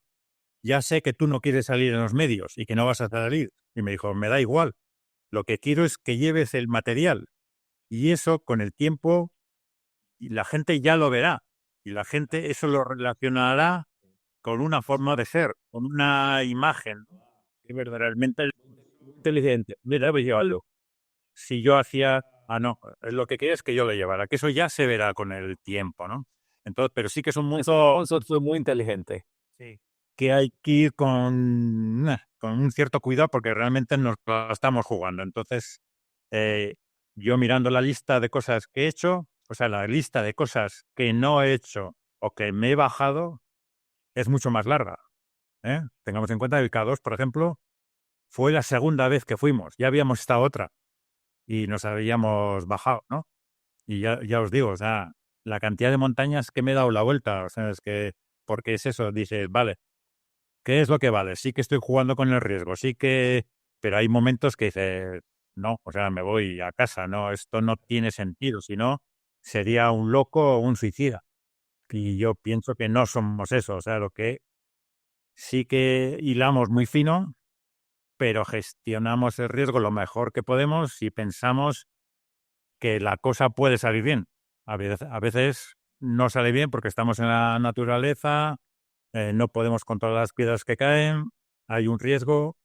ya sé que tú no quieres salir en los medios y que no vas a salir. Y me dijo, me da igual, lo que quiero es que lleves el material. Y eso con el tiempo y la gente ya lo verá. Y la gente eso lo relacionará con una forma de ser, con una imagen que verdaderamente es inteligente. Mira, pues yo algo. Si yo hacía, no, lo que quería es que yo lo llevara, que eso ya se verá con el tiempo, ¿no? Entonces, pero sí que es un mundo Sponsor fue muy inteligente. sí, que hay que ir con un cierto cuidado porque realmente nos lo estamos jugando. Entonces, yo mirando la lista de cosas que he hecho, o sea, la lista de cosas que no he hecho o que me he bajado es mucho más larga. Tengamos en cuenta que el K2, por ejemplo, fue la segunda vez que fuimos. Ya habíamos estado otra y nos habíamos bajado, ¿no? Y ya os digo, o sea, la cantidad de montañas que me he dado la vuelta, o sea, es que, porque es eso, dices, vale, ¿qué es lo que vale? Sí que estoy jugando con el riesgo, sí que, pero hay momentos que dices, no, o sea, me voy a casa, no, esto no tiene sentido, si no, sería un loco o un suicida. Y yo pienso que no somos eso, o sea, lo que sí que hilamos muy fino, pero gestionamos el riesgo lo mejor que podemos y pensamos que la cosa puede salir bien. A veces no sale bien porque estamos en la naturaleza, no podemos controlar las piedras que caen, hay un riesgo,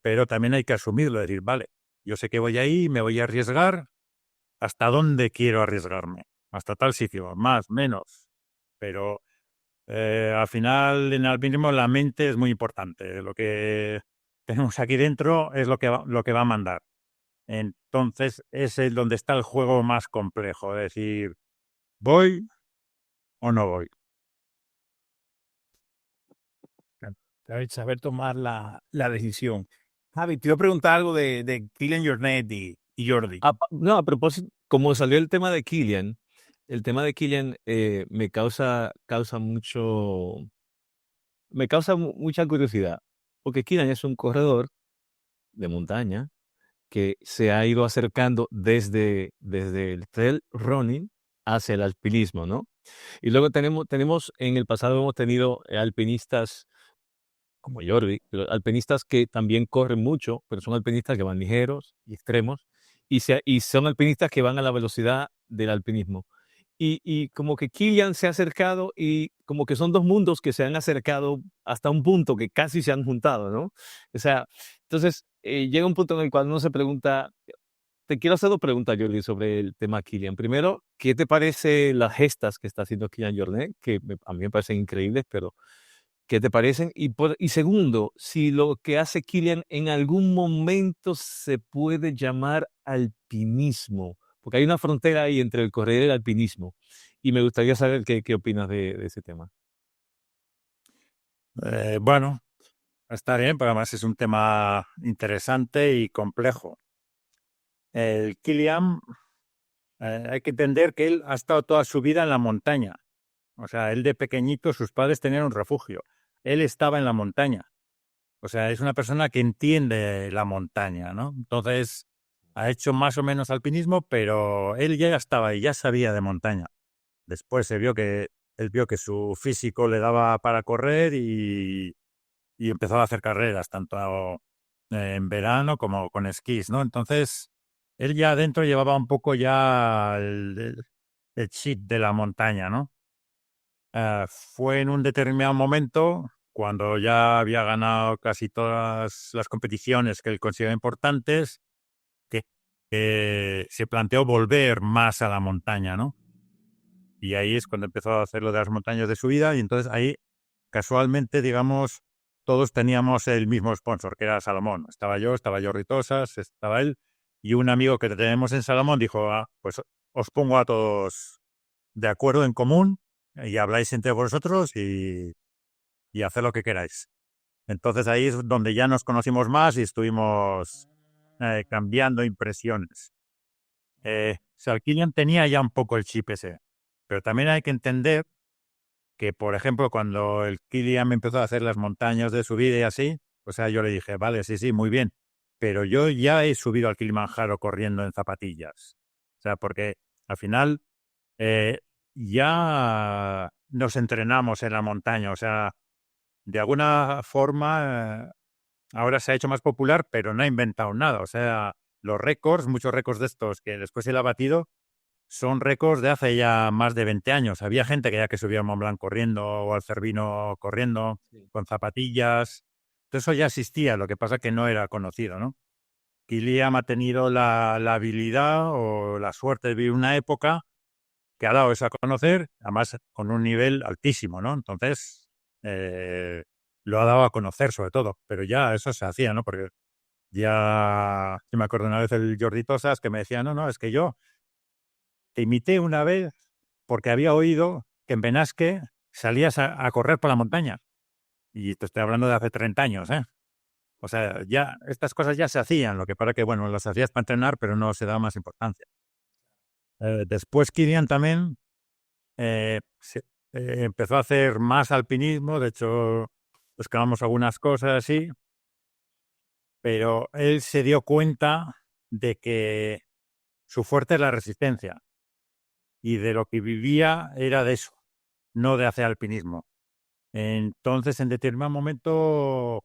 pero también hay que asumirlo, decir, vale, yo sé que voy ahí, me voy a arriesgar, ¿hasta dónde quiero arriesgarme? Hasta tal sitio, más, menos. Pero al final en el alpinismo la mente es muy importante. Lo que tenemos aquí dentro es lo que va a mandar. Entonces, ese es donde está el juego más complejo, es decir, ¿voy o no voy? Saber tomar la decisión. Javi, te iba a preguntar algo de Kylian Jornet y Jordi. No, a propósito, como salió el tema de Killian me causa mucha curiosidad, porque Killian es un corredor de montaña que se ha ido acercando desde el trail running hacia el alpinismo, ¿no? Y luego tenemos en el pasado hemos tenido alpinistas como Jordi, pero alpinistas que también corren mucho, pero son alpinistas que van ligeros y extremos, y son alpinistas que van a la velocidad del alpinismo. Y como que Killian se ha acercado y como que son dos mundos que se han acercado hasta un punto que casi se han juntado, ¿no? O sea, entonces llega un punto en el cual uno se pregunta, te quiero hacer dos preguntas, Jordi, sobre el tema Killian. Primero, ¿qué te parece las gestas que está haciendo Killian Jornet? Que a mí me parecen increíbles, pero ¿qué te parecen? Y segundo, si lo que hace Killian en algún momento se puede llamar alpinismo, porque hay una frontera ahí entre el correr y el alpinismo. Y me gustaría saber qué opinas de ese tema. Bueno, está bien, pero además es un tema interesante y complejo. El Kilian, hay que entender que él ha estado toda su vida en la montaña. O sea, él de pequeñito, sus padres tenían un refugio. Él estaba en la montaña. O sea, es una persona que entiende la montaña, ¿no? Entonces, ha hecho más o menos alpinismo, pero él ya estaba ahí, ya sabía de montaña. Después se vio que él vio que su físico le daba para correr y empezó a hacer carreras, tanto en verano como con esquís, ¿no? Entonces, él ya adentro llevaba un poco ya el chip de la montaña, ¿no? Fue en un determinado momento, cuando ya había ganado casi todas las competiciones que él consideraba importantes, que se planteó volver más a la montaña, ¿no? Y ahí es cuando empezó a hacer lo de las montañas de su vida, y entonces ahí, casualmente, digamos, todos teníamos el mismo sponsor, que era Salomón. Estaba yo, estaba Jordi Tosas, estaba él, y un amigo que tenemos en Salomón dijo, pues os pongo a todos de acuerdo en común y habláis entre vosotros y haced lo que queráis. Entonces ahí es donde ya nos conocimos más y estuvimos cambiando impresiones. O sea, el Kilian tenía ya un poco el chip ese, pero también hay que entender que, por ejemplo, cuando el Kilian me empezó a hacer las montañas de su vida y así, o sea, yo le dije, vale, sí, muy bien, pero yo ya he subido al Kilimanjaro corriendo en zapatillas. O sea, porque al final ya nos entrenamos en la montaña, o sea, de alguna forma ahora se ha hecho más popular, pero no ha inventado nada. O sea, los récords, muchos récords de estos que después él ha batido, son récords de hace ya más de 20 años. Había gente que ya que subía al Mont Blanc corriendo o al Cervino corriendo con zapatillas. Todo eso ya existía, lo que pasa que no era conocido, ¿no? Kilian ha tenido la habilidad o la suerte de vivir una época que ha dado eso a conocer, además con un nivel altísimo, ¿no? Entonces, lo ha dado a conocer sobre todo, pero ya eso se hacía, ¿no? Porque yo me acuerdo una vez el Jordi Tosas que me decía, no, es que yo te imité una vez porque había oído que en Benasque salías a correr por la montaña. Y te estoy hablando de hace 30 años, ¿eh? O sea, ya estas cosas ya se hacían, lo que para que, bueno, las hacías para entrenar, pero no se daba más importancia. Después Kilian también empezó a hacer más alpinismo, de hecho, escalamos algunas cosas así, pero él se dio cuenta de que su fuerte es la resistencia y de lo que vivía era de eso, no de hacer alpinismo. Entonces, en determinado momento,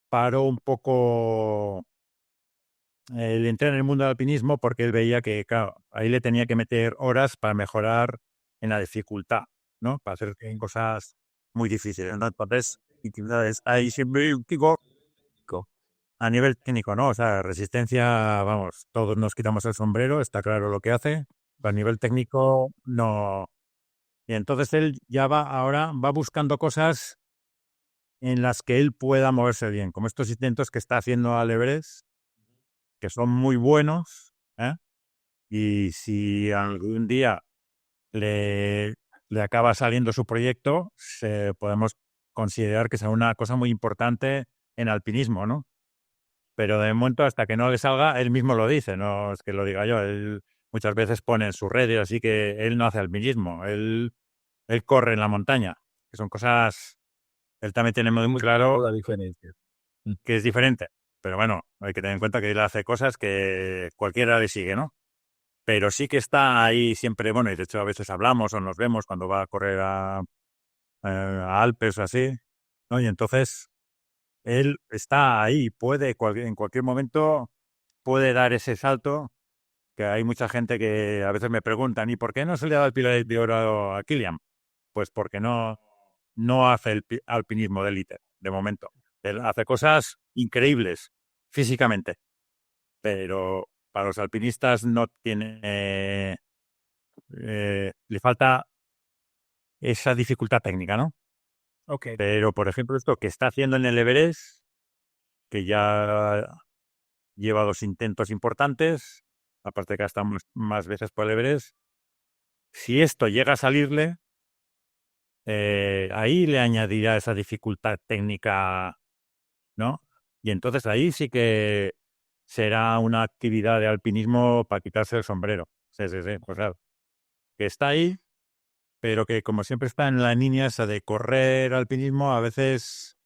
paró un poco el entrar en el mundo del alpinismo porque él veía que, claro, ahí le tenía que meter horas para mejorar en la dificultad, ¿no? Para hacer cosas muy difíciles, ¿no? Entonces, ahí siempre digo, a nivel técnico, ¿no? O sea, resistencia, vamos, todos nos quitamos el sombrero, está claro lo que hace, pero a nivel técnico no. Y entonces él ya ahora va buscando cosas en las que él pueda moverse bien, como estos intentos que está haciendo al Everest, que son muy buenos, ¿eh? Y si algún día le acaba saliendo su proyecto, podemos considerar que sea una cosa muy importante en alpinismo, ¿no? Pero de momento, hasta que no le salga, él mismo lo dice, no es que lo diga yo. Él muchas veces pone en sus redes, así que él no hace alpinismo, él corre en la montaña, que son cosas, él también tiene muy claro La diferencia. que es diferente. Pero bueno, hay que tener en cuenta que él hace cosas que cualquiera le sigue, ¿no? Pero sí que está ahí siempre, bueno, y de hecho a veces hablamos o nos vemos cuando va a correr a Alpes o así, ¿no? Y entonces él está ahí, en cualquier momento puede dar ese salto, que hay mucha gente que a veces me preguntan, ¿y por qué no se le da el Pilar de Oro a Kilian? Pues porque no hace el alpinismo de élite, de momento. Él hace cosas increíbles físicamente, pero para los alpinistas no tiene, le falta esa dificultad técnica, ¿no? Ok. Pero, por ejemplo, esto que está haciendo en el Everest, que ya lleva 2 intentos importantes, aparte que ha estado más veces por el Everest, si esto llega a salirle, ahí le añadirá esa dificultad técnica, ¿no? Y entonces ahí sí que será una actividad de alpinismo para quitarse el sombrero. Sí, pues claro. Que está ahí, pero que como siempre está en la línea esa de correr alpinismo, a veces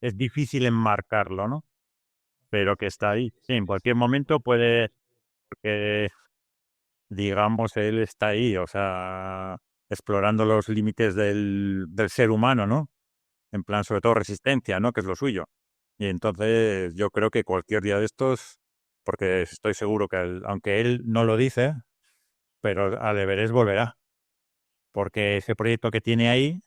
es difícil enmarcarlo, ¿no? Pero que está ahí. Sí, en cualquier momento puede, porque digamos, él está ahí, o sea, explorando los límites del ser humano, ¿no? En plan, sobre todo resistencia, ¿no? Que es lo suyo. Y entonces yo creo que cualquier día de estos, porque estoy seguro que aunque él no lo dice, pero al Everest volverá, porque ese proyecto que tiene ahí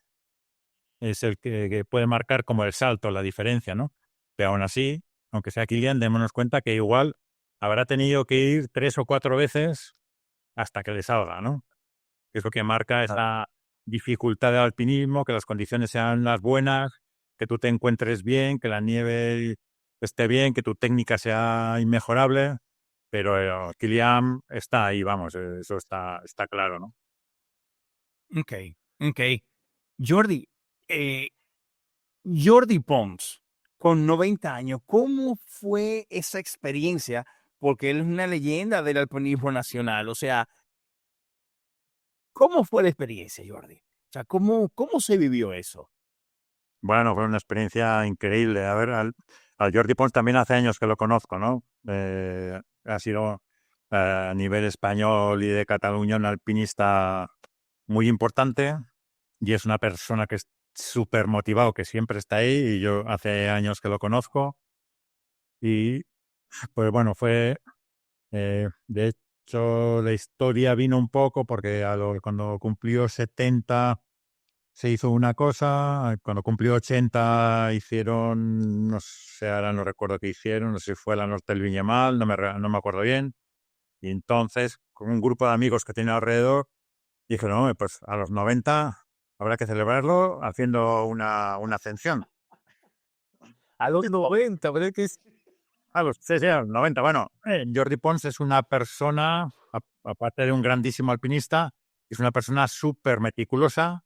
es el que puede marcar como el salto, la diferencia, ¿no? Pero aún así, aunque sea Kilian, démonos cuenta que igual habrá tenido que ir 3 o 4 veces hasta que le salga, ¿no? Que es lo que marca esa dificultad del alpinismo, que las condiciones sean las buenas, que tú te encuentres bien, que la nieve esté bien, que tu técnica sea inmejorable, pero Kilian está ahí, vamos, eso está claro, ¿no? Ok, ok. Jordi, eh, Jordi Pons, con 90 años, ¿cómo fue esa experiencia? Porque él es una leyenda del alpinismo nacional. O sea, ¿cómo fue la experiencia, Jordi? O sea, ¿cómo se vivió eso? Bueno, fue una experiencia increíble. A ver, al Jordi Pons también hace años que lo conozco, ¿no? Ha sido a nivel español y de Cataluña un alpinista muy importante y es una persona que es súper motivado, que siempre está ahí y yo hace años que lo conozco y pues bueno, de hecho la historia vino un poco porque cuando cumplió 70 se hizo una cosa, cuando cumplió 80 hicieron, no sé, ahora no recuerdo qué hicieron, no sé si fue la Norte del Viñemal, no me acuerdo bien. Y entonces, con un grupo de amigos que tenía alrededor, dijeron, "Hombre, pues a los 90 habrá que celebrarlo haciendo una ascensión". A los 90, pero es que Sí, a los 90. Bueno, Jordi Pons es una persona, aparte de un grandísimo alpinista, es una persona súper meticulosa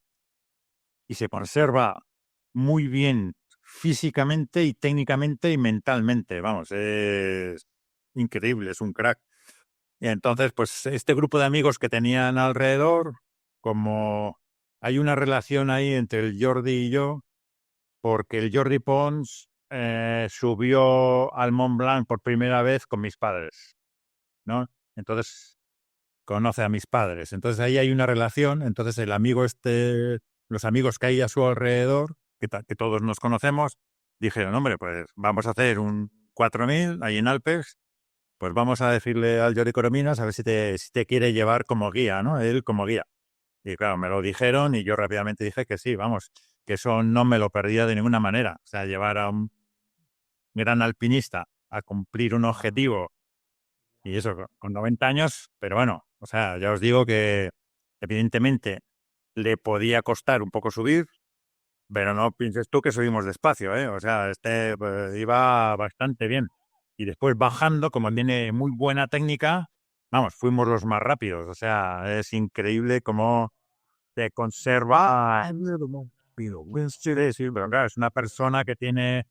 y se conserva muy bien físicamente y técnicamente y mentalmente. Vamos, es increíble, es un crack. Y entonces, pues este grupo de amigos que tenían alrededor, como hay una relación ahí entre el Jordi y yo, porque el Jordi Pons subió al Mont Blanc por primera vez con mis padres, ¿no? Entonces conoce a mis padres. Entonces ahí hay una relación. Entonces el amigo los amigos que hay a su alrededor, que todos nos conocemos, dijeron, hombre, pues vamos a hacer un 4000 ahí en Alpes, pues vamos a decirle al Jordi Corominas a ver si te quiere llevar como guía, ¿no? Él como guía. Y claro, me lo dijeron y yo rápidamente dije que sí, vamos, que eso no me lo perdía de ninguna manera. O sea, llevar a un gran alpinista a cumplir un objetivo y eso con 90 años, pero bueno, o sea, ya os digo que evidentemente le podía costar un poco subir, pero no pienses tú que subimos despacio, ¿eh? O sea, pues, iba bastante bien. Y después bajando, como tiene muy buena técnica, vamos, fuimos los más rápidos. O sea, es increíble cómo se conserva. Sí, sí, pero claro, es una persona que tiene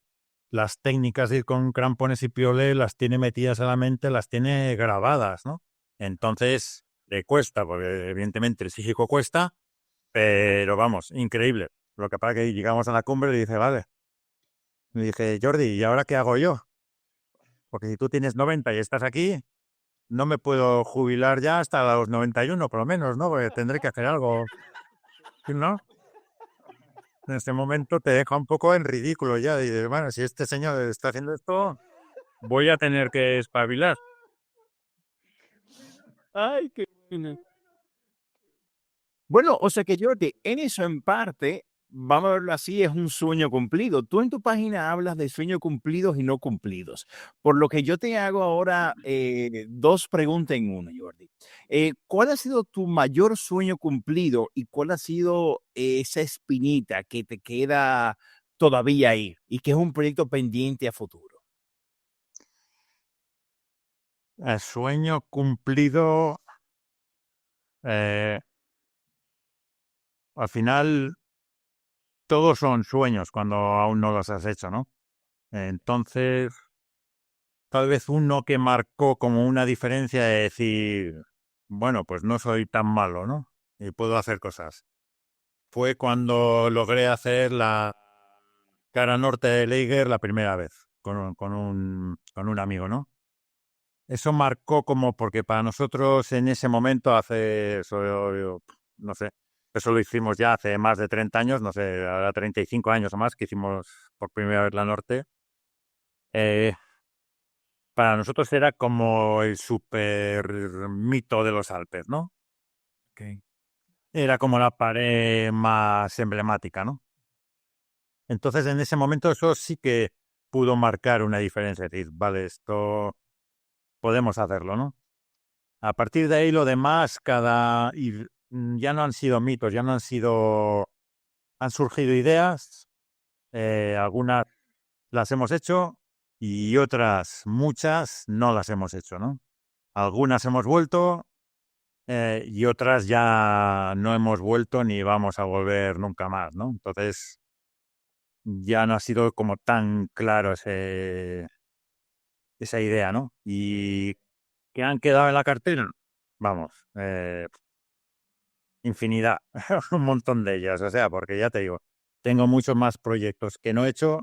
las técnicas de ir con crampones y piolet, las tiene metidas a la mente, las tiene grabadas, ¿no? Entonces, le cuesta, porque evidentemente el físico cuesta, pero vamos, increíble. Lo que pasa es que llegamos a la cumbre y dice, vale. Me dije, Jordi, ¿y ahora qué hago yo? Porque si tú tienes 90 y estás aquí, no me puedo jubilar ya hasta los 91, por lo menos, ¿no? Porque tendré que hacer algo, ¿no? En este momento te deja un poco en ridículo ya. Y dices, bueno, si este señor está haciendo esto, voy a tener que espabilar. ay, qué bueno. Bueno, o sea que Jordi, en eso en parte, vamos a verlo así, es un sueño cumplido. Tú en tu página hablas de sueños cumplidos y no cumplidos. Por lo que yo te hago ahora dos preguntas en una, Jordi. ¿Cuál ha sido tu mayor sueño cumplido y cuál ha sido esa espinita que te queda todavía ahí y que es un proyecto pendiente a futuro? El sueño cumplido, eh, al final, todos son sueños cuando aún no los has hecho, ¿no? Entonces, tal vez uno que marcó como una diferencia de decir, bueno, pues no soy tan malo, ¿no? Y puedo hacer cosas. Fue cuando logré hacer la cara norte de Leiger la primera vez con un amigo, ¿no? Eso marcó como porque para nosotros en ese momento hace, no sé, Eso lo hicimos ya hace más de 30 años, no sé, ahora 35 años o más que hicimos por primera vez la norte. Eh, para nosotros era como el super mito de los Alpes, ¿no? Ok. Era como la pared más emblemática, ¿no? Entonces, en ese momento eso sí que pudo marcar una diferencia, es decir, vale, esto podemos hacerlo, ¿no? A partir de ahí lo demás, ya no han sido mitos, ya no han sido, han surgido ideas, algunas las hemos hecho y otras, muchas, no las hemos hecho, ¿no? Algunas hemos vuelto y otras ya no hemos vuelto ni vamos a volver nunca más, ¿no? Entonces ya no ha sido como tan claro esa idea, ¿no? Y que han quedado en la cartera, vamos, infinidad, un montón de ellas, o sea, porque ya te digo, tengo muchos más proyectos que no he hecho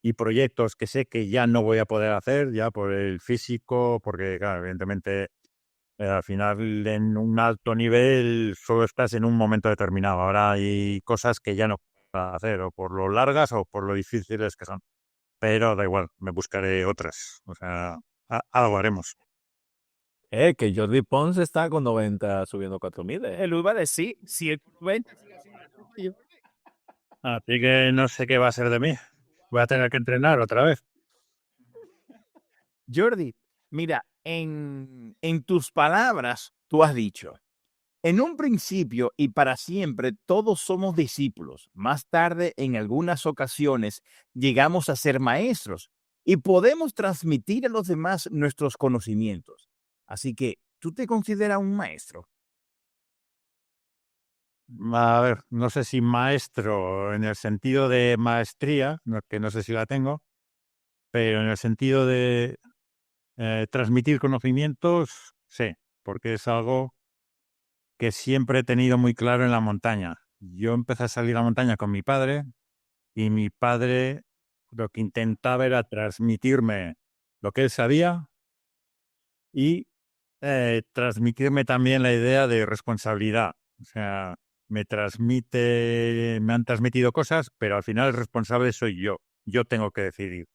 y proyectos que sé que ya no voy a poder hacer, ya por el físico, porque, claro, evidentemente, al final en un alto nivel solo estás en un momento determinado. Ahora hay cosas que ya no puedo hacer, o por lo largas o por lo difíciles que son. Pero da igual, me buscaré otras. O sea, algo haremos. Que Jordi Pons está con 90 subiendo 4000. Lo iba a decir, si el 90 Así que no sé qué va a ser de mí. Voy a tener que entrenar otra vez. Jordi, mira, en tus palabras, tú has dicho, en un principio y para siempre todos somos discípulos. Más tarde, en algunas ocasiones, llegamos a ser maestros y podemos transmitir a los demás nuestros conocimientos. Así que, ¿tú te consideras un maestro? A ver, no sé si maestro en el sentido de maestría, que no sé si la tengo, pero en el sentido de transmitir conocimientos, sí, porque es algo que siempre he tenido muy claro en la montaña. Yo empecé a salir a la montaña con mi padre y mi padre lo que intentaba era transmitirme lo que él sabía y transmitirme también la idea de responsabilidad. O sea, me han transmitido cosas, pero al final el responsable soy yo. Yo tengo que decidir.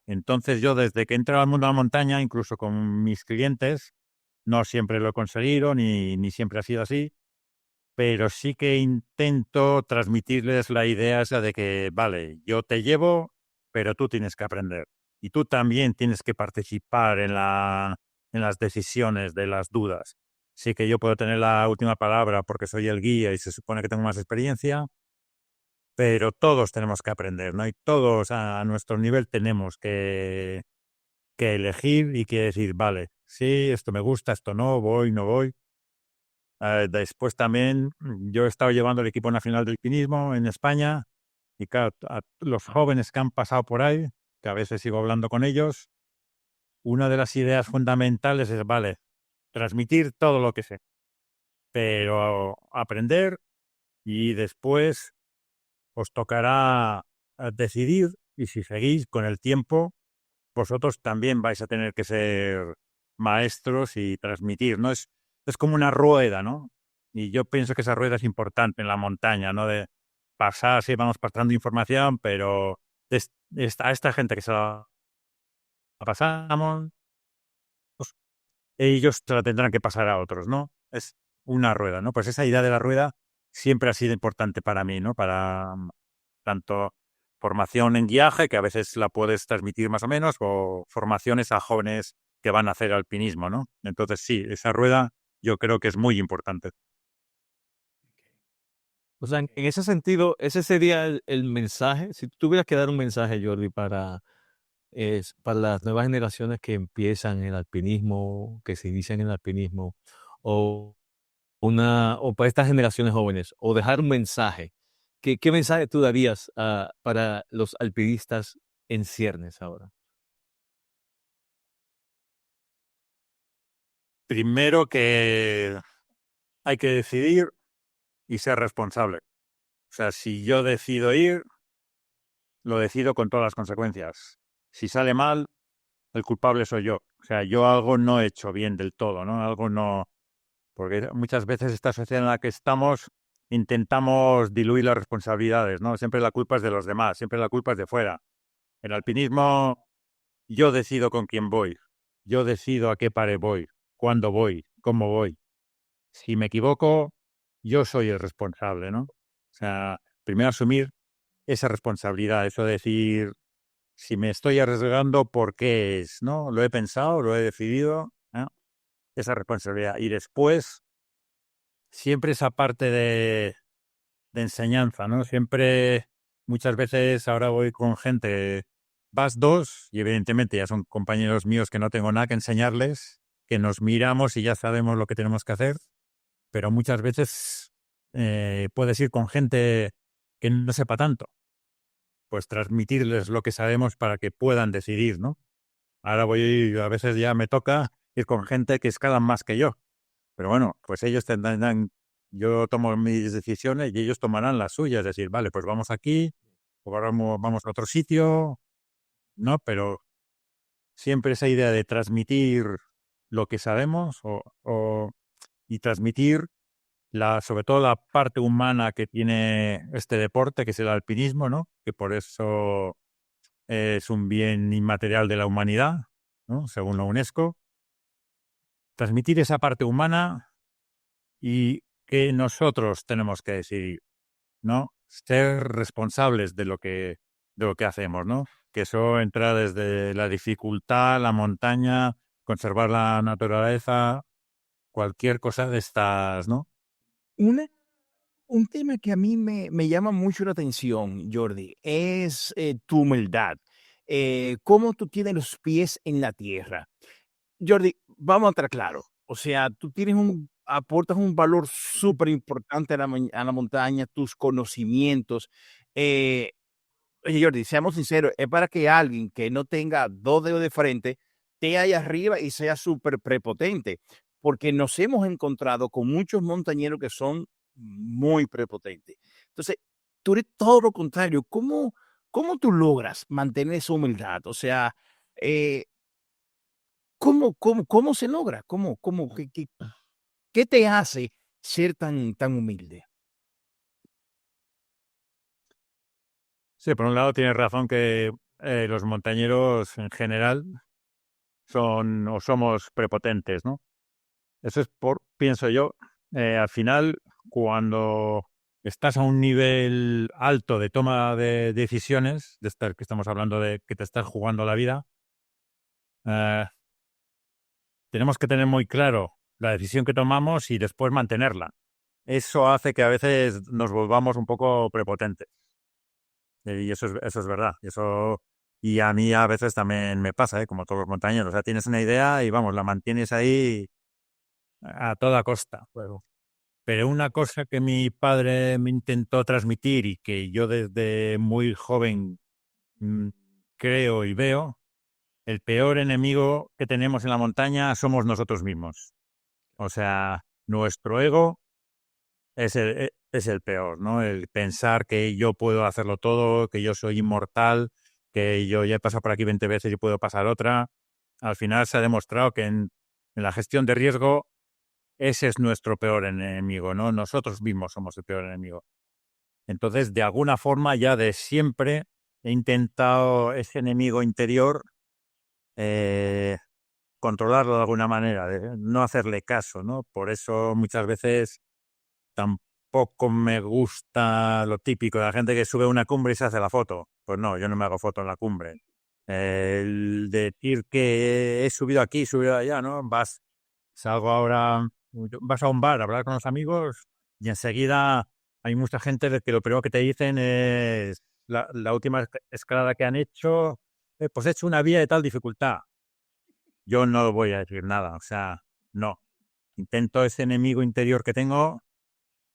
Entonces yo desde que he entrado al mundo de la montaña, incluso con mis clientes, no siempre lo he conseguido, ni siempre ha sido así, pero sí que intento transmitirles la idea esa de que, vale, yo te llevo, pero tú tienes que aprender. Y tú también tienes que participar en las decisiones de las dudas. Sí que yo puedo tener la última palabra porque soy el guía y se supone que tengo más experiencia, pero todos tenemos que aprender, ¿no? Y todos a nuestro nivel tenemos que elegir y que decir, vale, sí, esto me gusta, esto no, voy, no voy. Después también yo he estado llevando el equipo nacional de alpinismo en España y claro, a los jóvenes que han pasado por ahí, que a veces sigo hablando con ellos, una de las ideas fundamentales es, vale, transmitir todo lo que sé, pero aprender y después os tocará decidir y si seguís con el tiempo, vosotros también vais a tener que ser maestros y transmitir, ¿no? Es como una rueda, ¿no? Y yo pienso que esa rueda es importante en la montaña, ¿no? De pasar, sí, vamos pasando información, pero a esta gente que se la pasamos, pues, ellos se la tendrán que pasar a otros, ¿no? Es una rueda, ¿no? Pues esa idea de la rueda siempre ha sido importante para mí, ¿no? Para tanto formación en guiaje, que a veces la puedes transmitir más o menos, o formaciones a jóvenes que van a hacer alpinismo, ¿no? Entonces sí, esa rueda yo creo que es muy importante. O sea, en ese sentido, ese sería el mensaje. Si tú tuvieras que dar un mensaje, Jordi, para las nuevas generaciones que empiezan en el alpinismo, que se inician en el alpinismo, o, o para estas generaciones jóvenes, o dejar un mensaje, ¿qué mensaje tú darías para los alpinistas en ciernes ahora? Primero que hay que decidir y ser responsable. O sea, si yo decido ir, lo decido con todas las consecuencias. Si sale mal, el culpable soy yo. O sea, yo algo no he hecho bien del todo, ¿no? Algo no. Porque muchas veces esta sociedad en la que estamos intentamos diluir las responsabilidades, ¿no? Siempre la culpa es de los demás, siempre la culpa es de fuera. En el alpinismo yo decido con quién voy, yo decido a qué pared voy, cuándo voy, cómo voy. Si me equivoco, yo soy el responsable, ¿no? O sea, primero asumir esa responsabilidad, eso de decir, si me estoy arriesgando, ¿por qué es? ¿No? Lo he pensado, lo he decidido, ¿no? Esa responsabilidad. Y después, siempre esa parte de enseñanza, ¿no? Siempre, muchas veces, ahora voy con gente, vas dos, y evidentemente ya son compañeros míos que no tengo nada que enseñarles, que nos miramos y ya sabemos lo que tenemos que hacer, pero muchas veces puedes ir con gente que no sepa tanto, pues transmitirles lo que sabemos para que puedan decidir, ¿no? Ahora a veces ya me toca ir con gente que escalan más que yo, pero bueno, pues ellos tendrán, yo tomo mis decisiones y ellos tomarán las suyas, es decir, vale, pues vamos aquí, o vamos a otro sitio, ¿no? Pero siempre esa idea de transmitir lo que sabemos y transmitir sobre todo la parte humana que tiene este deporte, que es el alpinismo, ¿no? Que por eso es un bien inmaterial de la humanidad, ¿no? Según la UNESCO. Transmitir esa parte humana y que nosotros tenemos que decidir, ¿no? Ser responsables de lo que hacemos, ¿no? Que eso entra desde la dificultad, la montaña, conservar la naturaleza, cualquier cosa de estas, ¿no? Una Un tema que a mí me llama mucho la atención, Jordi, es tu humildad. Cómo tú tienes los pies en la tierra. Jordi, vamos a estar claro. O sea, tú aportas un valor súper importante a la montaña, tus conocimientos. Eh, Oye, Jordi, seamos sinceros, es para que alguien que no tenga dos dedos de frente esté ahí arriba y sea súper prepotente, porque nos hemos encontrado con muchos montañeros que son muy prepotentes. Entonces, tú eres todo lo contrario. ¿Cómo tú logras mantener esa humildad? O sea, eh, ¿cómo se logra? ¿Qué te hace ser tan humilde? Sí, por un lado tienes razón que los montañeros en general son o somos prepotentes, ¿no? Eso es pienso yo, al final, cuando estás a un nivel alto de toma de decisiones, de estar que estamos hablando de que te estás jugando la vida, eh, tenemos que tener muy claro la decisión que tomamos y después mantenerla. Eso hace que a veces nos volvamos un poco prepotentes. Y eso es verdad. Y a mí a veces también me pasa, ¿eh? Como todos los montañeros. O sea, tienes una idea y vamos, la mantienes ahí a toda costa. Pero una cosa que mi padre me intentó transmitir y que yo desde muy joven mm, creo y veo, el peor enemigo que tenemos en la montaña somos nosotros mismos. O sea, nuestro ego es el peor, ¿no? El pensar que yo puedo hacerlo todo, que yo soy inmortal, que yo ya he pasado por aquí 20 veces y puedo pasar otra. Al final se ha demostrado que en la gestión de riesgo ese es nuestro peor enemigo, ¿no? Nosotros mismos somos el peor enemigo. Entonces, de alguna forma, ya de siempre he intentado ese enemigo interior eh, controlarlo de alguna manera, de no hacerle caso, ¿no? Por eso muchas veces tampoco me gusta lo típico de la gente que sube a una cumbre y se hace la foto. Pues no, yo no me hago foto en la cumbre. El decir que he subido aquí, subido allá, ¿no? Salgo ahora, vas a un bar a hablar con los amigos y enseguida hay mucha gente de que lo primero que te dicen es la última escalada que han hecho, pues he hecho una vía de tal dificultad. Yo no voy a decir nada, o sea, no. Intento ese enemigo interior que tengo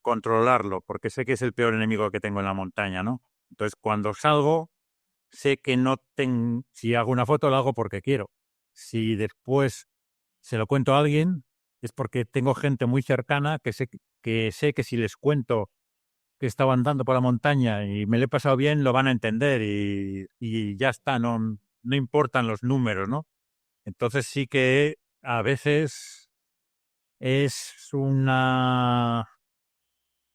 controlarlo, porque sé que es el peor enemigo que tengo en la montaña, ¿no? Entonces, cuando salgo, sé que no tengo, si hago una foto, la hago porque quiero. Si después se lo cuento a alguien, es porque tengo gente muy cercana que sé que si les cuento que estaba andando por la montaña y me lo he pasado bien, lo van a entender y ya está, no importan los números, ¿no? Entonces sí que a veces es una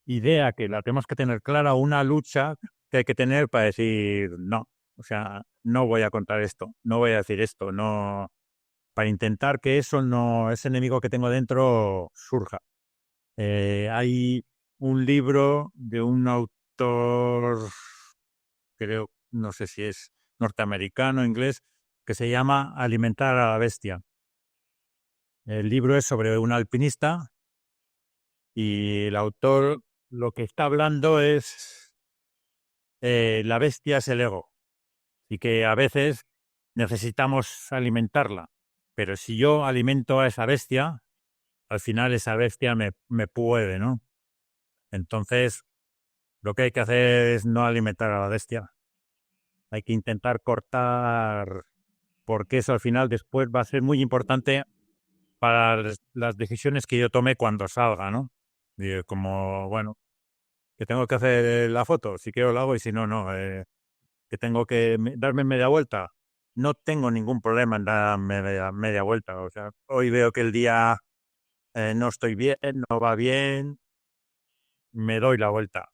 idea que la tenemos que tener clara, una lucha que hay que tener para decir no. O sea, no voy a contar esto, no voy a decir esto, no, para intentar que eso no, ese enemigo que tengo dentro surja. Hay un libro de un autor, creo, no sé si es norteamericano, inglés, que se llama Alimentar a la bestia. El libro es sobre un alpinista y el autor lo que está hablando es la bestia es el ego y que a veces necesitamos alimentarla. Pero si yo alimento a esa bestia, al final esa bestia me puede, ¿no? Entonces, lo que hay que hacer es no alimentar a la bestia. Hay que intentar cortar, porque eso al final después va a ser muy importante para las decisiones que yo tome cuando salga, ¿no? Y como, bueno, que tengo que hacer la foto, si quiero la hago y si no, no. Que tengo que darme media vuelta. No tengo ningún problema en darme media vuelta. O sea, hoy veo que el día no estoy bien, no va bien, me doy la vuelta.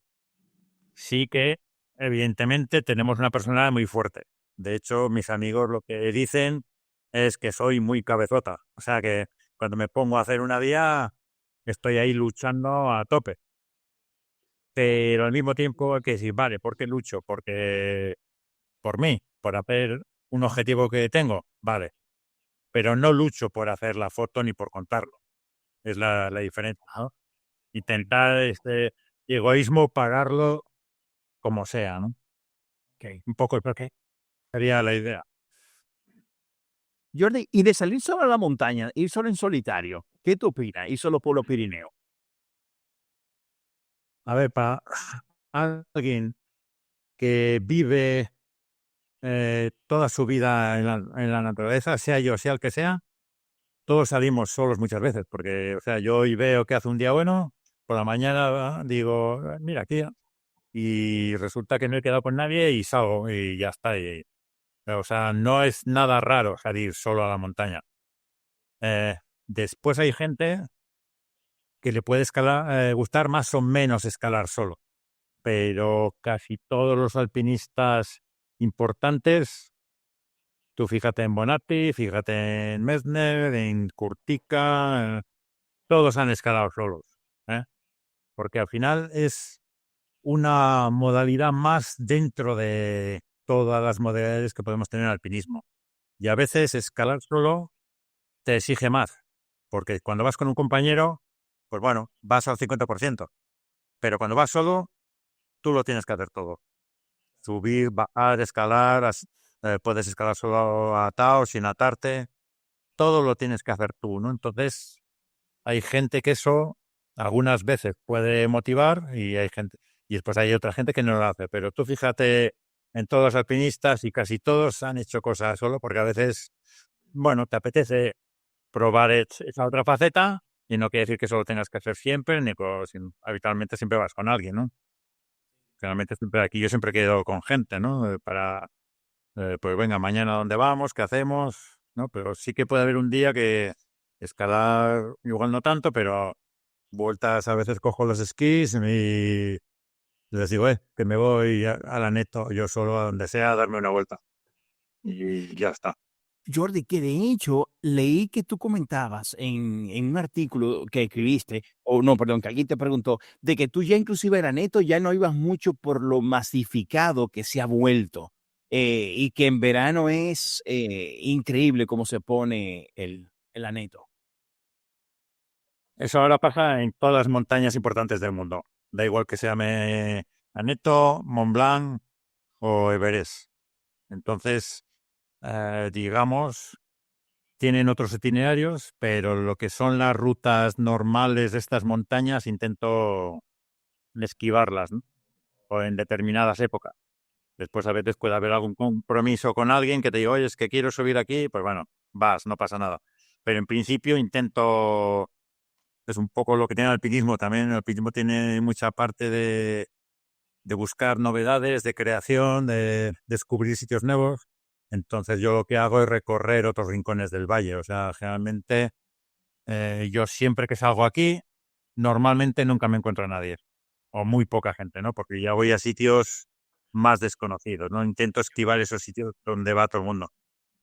Sí que, evidentemente, tenemos una personalidad muy fuerte. De hecho, mis amigos lo que dicen es que soy muy cabezota. O sea que cuando me pongo a hacer una vía, estoy ahí luchando a tope. Pero al mismo tiempo hay que decir, vale, ¿por qué lucho? Porque por mí, por hacer un objetivo que tengo, vale. Pero no lucho por hacer la foto ni por contarlo. Es la diferencia, ¿no? Intentar este egoísmo pagarlo como sea, ¿no? Ok. Un poco sería la idea. Jordi, y de salir solo a la montaña, ir solo en solitario, ¿qué tú opinas? Ir solo por los Pirineos. A ver, para alguien que vive toda su vida en la naturaleza, sea yo, sea el que sea, todos salimos solos muchas veces, porque, o sea, yo hoy veo que hace un día bueno, por la mañana digo, mira, aquí, y resulta que no he quedado con nadie y salgo y ya está. O sea, no es nada raro salir solo a la montaña. Después hay gente que le puede gustar más o menos escalar solo, pero casi todos los alpinistas importantes, tú fíjate en Bonatti, fíjate en Messner, en Kurtika, todos han escalado solos, ¿eh? Porque al final es una modalidad más dentro de todas las modalidades que podemos tener en alpinismo. Y a veces escalar solo te exige más, porque cuando vas con un compañero, pues bueno, vas al 50%, pero cuando vas solo, tú lo tienes que hacer todo. Subir, bajar, escalar, puedes escalar solo atado, sin atarte, todo lo tienes que hacer tú, ¿no? Entonces, hay gente que eso algunas veces puede motivar y hay gente, y después hay otra gente que no lo hace, pero tú fíjate en todos los alpinistas y casi todos han hecho cosas solo porque a veces, bueno, te apetece probar esa otra faceta y no quiere decir que solo tengas que hacer siempre, habitualmente siempre vas con alguien, ¿no? Generalmente siempre aquí yo siempre quedo con gente, ¿no? Pues venga, mañana dónde vamos, qué hacemos, ¿no? Pero sí que puede haber un día que escalar igual no tanto, pero vueltas a veces cojo los esquís y les digo, que me voy a la neto, yo solo a donde sea, a darme una vuelta. Y ya está. Jordi, que de hecho leí que tú comentabas en un artículo que escribiste, o no, perdón, que alguien te preguntó, de que tú ya inclusive era neto, ya no ibas mucho por lo masificado que se ha vuelto, y que en verano es increíble cómo se pone el aneto. Eso ahora pasa en todas las montañas importantes del mundo. Da igual que se llame Aneto, Mont Blanc o Everest. Entonces, digamos, tienen otros itinerarios, pero lo que son las rutas normales de estas montañas intento esquivarlas, ¿no? O en determinadas épocas. Después a veces puede haber algún compromiso con alguien que te diga, oye, es que quiero subir aquí, pues bueno, vas, no pasa nada. Pero en principio intento, es un poco lo que tiene el alpinismo también. El alpinismo tiene mucha parte de buscar novedades, de creación, de descubrir sitios nuevos. Entonces yo lo que hago es recorrer otros rincones del valle. O sea, generalmente yo siempre que salgo aquí, normalmente nunca me encuentro a nadie. o muy poca gente, ¿no? Porque ya voy a sitios más desconocidos, ¿no? Intento esquivar esos sitios donde va todo el mundo.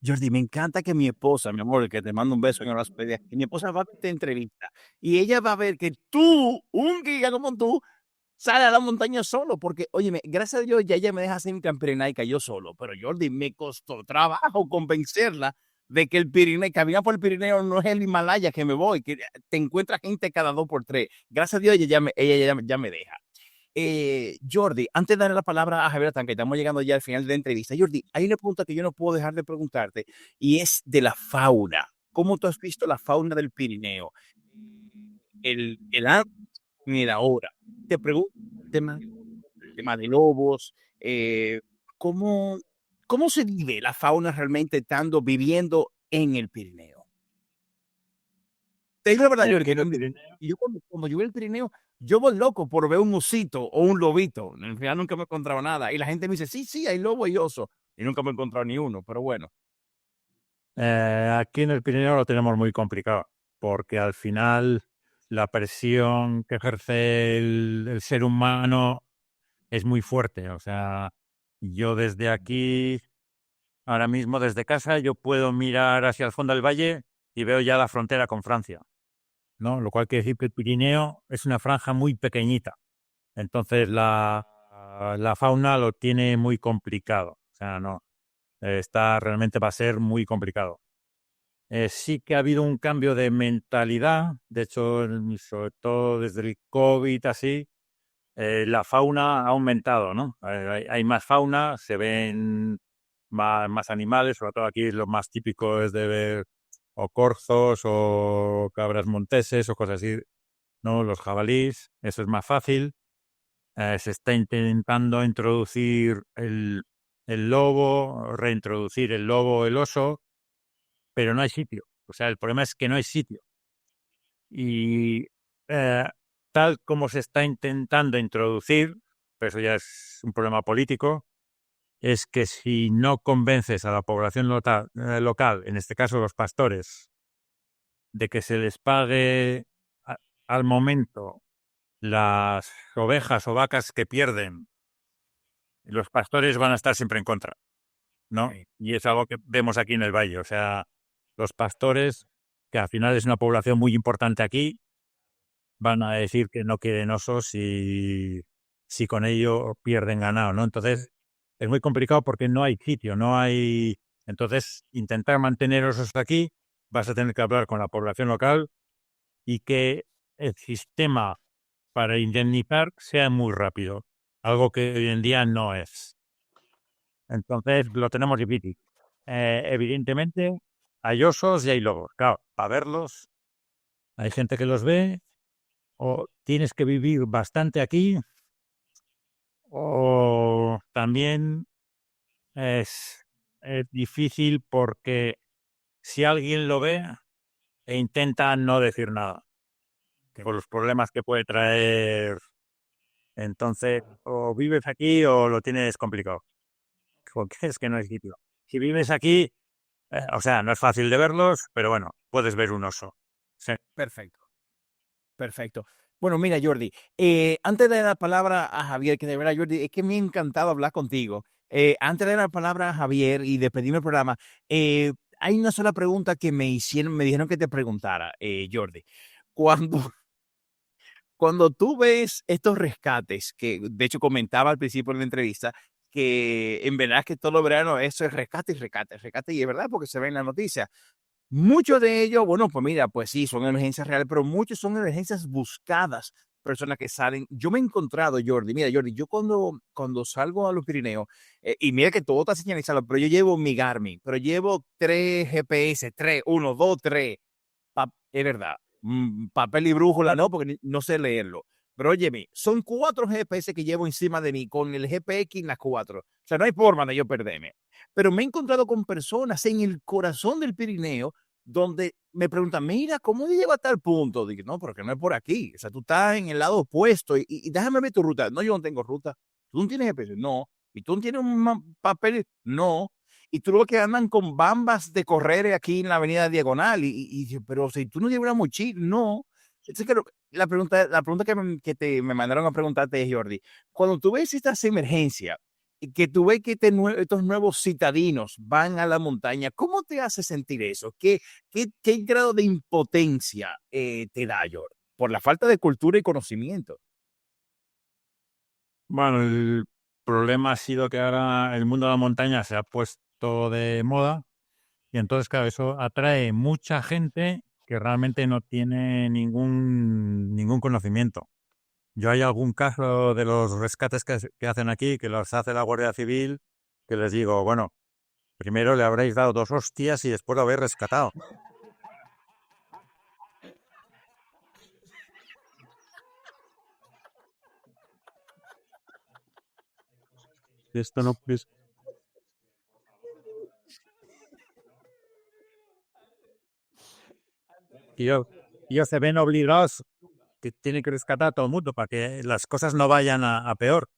Jordi, me encanta que mi esposa, mi amor, que te mando un beso en el hospital, que mi esposa va a ver esta entrevista y ella va a ver que tú, un giga como tú, sale a la montaña solo, porque, óyeme, gracias a Dios ya ella me deja hacer mi Pirenaica yo solo, pero Jordi, me costó trabajo convencerla de que el Pirineo, caminar por el Pirineo no es el Himalaya que me voy, que te encuentras gente cada 2 por 3. Gracias a Dios ella ya me deja. Jordi, antes de darle la palabra a Javier Tanque, estamos llegando ya al final de la entrevista. Jordi, hay una pregunta que yo no puedo dejar de preguntarte y es de la fauna. ¿Cómo tú has visto la fauna del Pirineo? El antes y el ahora. Te pregunto el tema de lobos, ¿cómo, ¿cómo se vive la fauna realmente estando viviendo en el Pirineo? Te digo la verdad, Jordi, que yo cuando yo voy al Pirineo, yo voy loco por ver un osito o un lobito. En realidad nunca me he encontrado nada. Y la gente me dice, sí, sí, hay lobo y oso. Y nunca me he encontrado ni uno, pero bueno. Aquí en el Pirineo lo tenemos muy complicado, porque al final la presión que ejerce el ser humano es muy fuerte. O sea, yo desde aquí, ahora mismo desde casa, yo puedo mirar hacia el fondo del valle y veo ya la frontera con Francia, ¿no? Lo cual quiere decir que el Pirineo es una franja muy pequeñita. Entonces la fauna lo tiene muy complicado. O sea, no, realmente va a ser muy complicado. Sí que ha habido un cambio de mentalidad, de hecho, sobre todo desde el COVID así, la fauna ha aumentado, ¿no? Hay más fauna, se ven más animales, sobre todo aquí lo más típico es de ver o corzos o cabras monteses o cosas así, ¿no? Los jabalís, eso es más fácil. Se está intentando introducir el lobo, reintroducir el lobo, el oso, pero no hay sitio. O sea, el problema es que no hay sitio. Y eh, tal como se está intentando introducir, pero eso ya es un problema político, es que si no convences a la población local, en este caso los pastores, de que se les pague al momento las ovejas o vacas que pierden, los pastores van a estar siempre en contra, ¿no? Sí. Y es algo que vemos aquí en el valle. O sea, los pastores, que al final es una población muy importante aquí, van a decir que no quieren osos si con ello pierden ganado, ¿no? Entonces, es muy complicado porque no hay sitio, no hay... Entonces, intentar mantener osos aquí, vas a tener que hablar con la población local y que el sistema para indemnizar sea muy rápido, algo que hoy en día no es. Entonces, lo tenemos difícil. Evidentemente, hay osos y hay lobos. Claro, para verlos, hay gente que los ve, o tienes que vivir bastante aquí, o también es difícil porque si alguien lo ve e intenta no decir nada por los problemas que puede traer. Entonces, o vives aquí o lo tienes complicado, porque es que no hay sitio. Si vives aquí, o sea, no es fácil de verlos, pero bueno, puedes ver un oso. Sí. Perfecto. Perfecto. Bueno, mira, Jordi, antes de dar la palabra a Javier, que de verdad, Jordi, es que me ha encantado hablar contigo. Antes de dar la palabra a Javier y despedirme del programa, hay una sola pregunta que me dijeron que te preguntara, Jordi. Cuando, cuando tú ves estos rescates, que de hecho comentaba al principio de la entrevista, que en verdad que todo verano eso es rescate y rescate, rescate, y es verdad porque se ve en la noticia. Muchos de ellos, bueno, pues mira, pues sí, son emergencias reales, pero muchos son emergencias buscadas, personas que salen. Yo me he encontrado, Jordi, mira, Jordi, yo cuando salgo a los Pirineos, y mira que todo está señalizado, pero yo llevo mi Garmin, pero llevo 3 GPS, 3, 1, 2, 3, es verdad, papel y brújula no, porque no sé leerlo. Pero óyeme, son 4 GPS que llevo encima de mí, con el GPX en las 4. O sea, no hay forma de yo perderme. Pero me he encontrado con personas en el corazón del Pirineo donde me preguntan, mira, ¿cómo llego a tal punto? Digo, no, porque no es por aquí. O sea, tú estás en el lado opuesto y déjame ver tu ruta. No, yo no tengo ruta. ¿Tú no tienes GPS? No. ¿Y tú no tienes un papel? No. Y tú lo que andan con bambas de correr aquí en la avenida Diagonal. Pero si tú no llevas una mochila, no. Entonces, la pregunta me mandaron a preguntarte es, Jordi, cuando tú ves estas emergencias, y que tú ves que estos nuevos citadinos van a la montaña, ¿cómo te hace sentir eso? ¿Qué grado de impotencia te da, Jordi? Por la falta de cultura y conocimiento. Bueno, el problema ha sido que ahora el mundo de la montaña se ha puesto de moda y entonces, claro, eso atrae mucha gente que realmente no tiene ningún conocimiento. Yo hay algún caso de los rescates que hacen aquí, que los hace la Guardia Civil, que les digo, bueno, primero le habréis dado 2 hostias y después lo habéis rescatado. Esto no es... Y ellos se ven obligados que tienen que rescatar a todo el mundo para que las cosas no vayan a peor.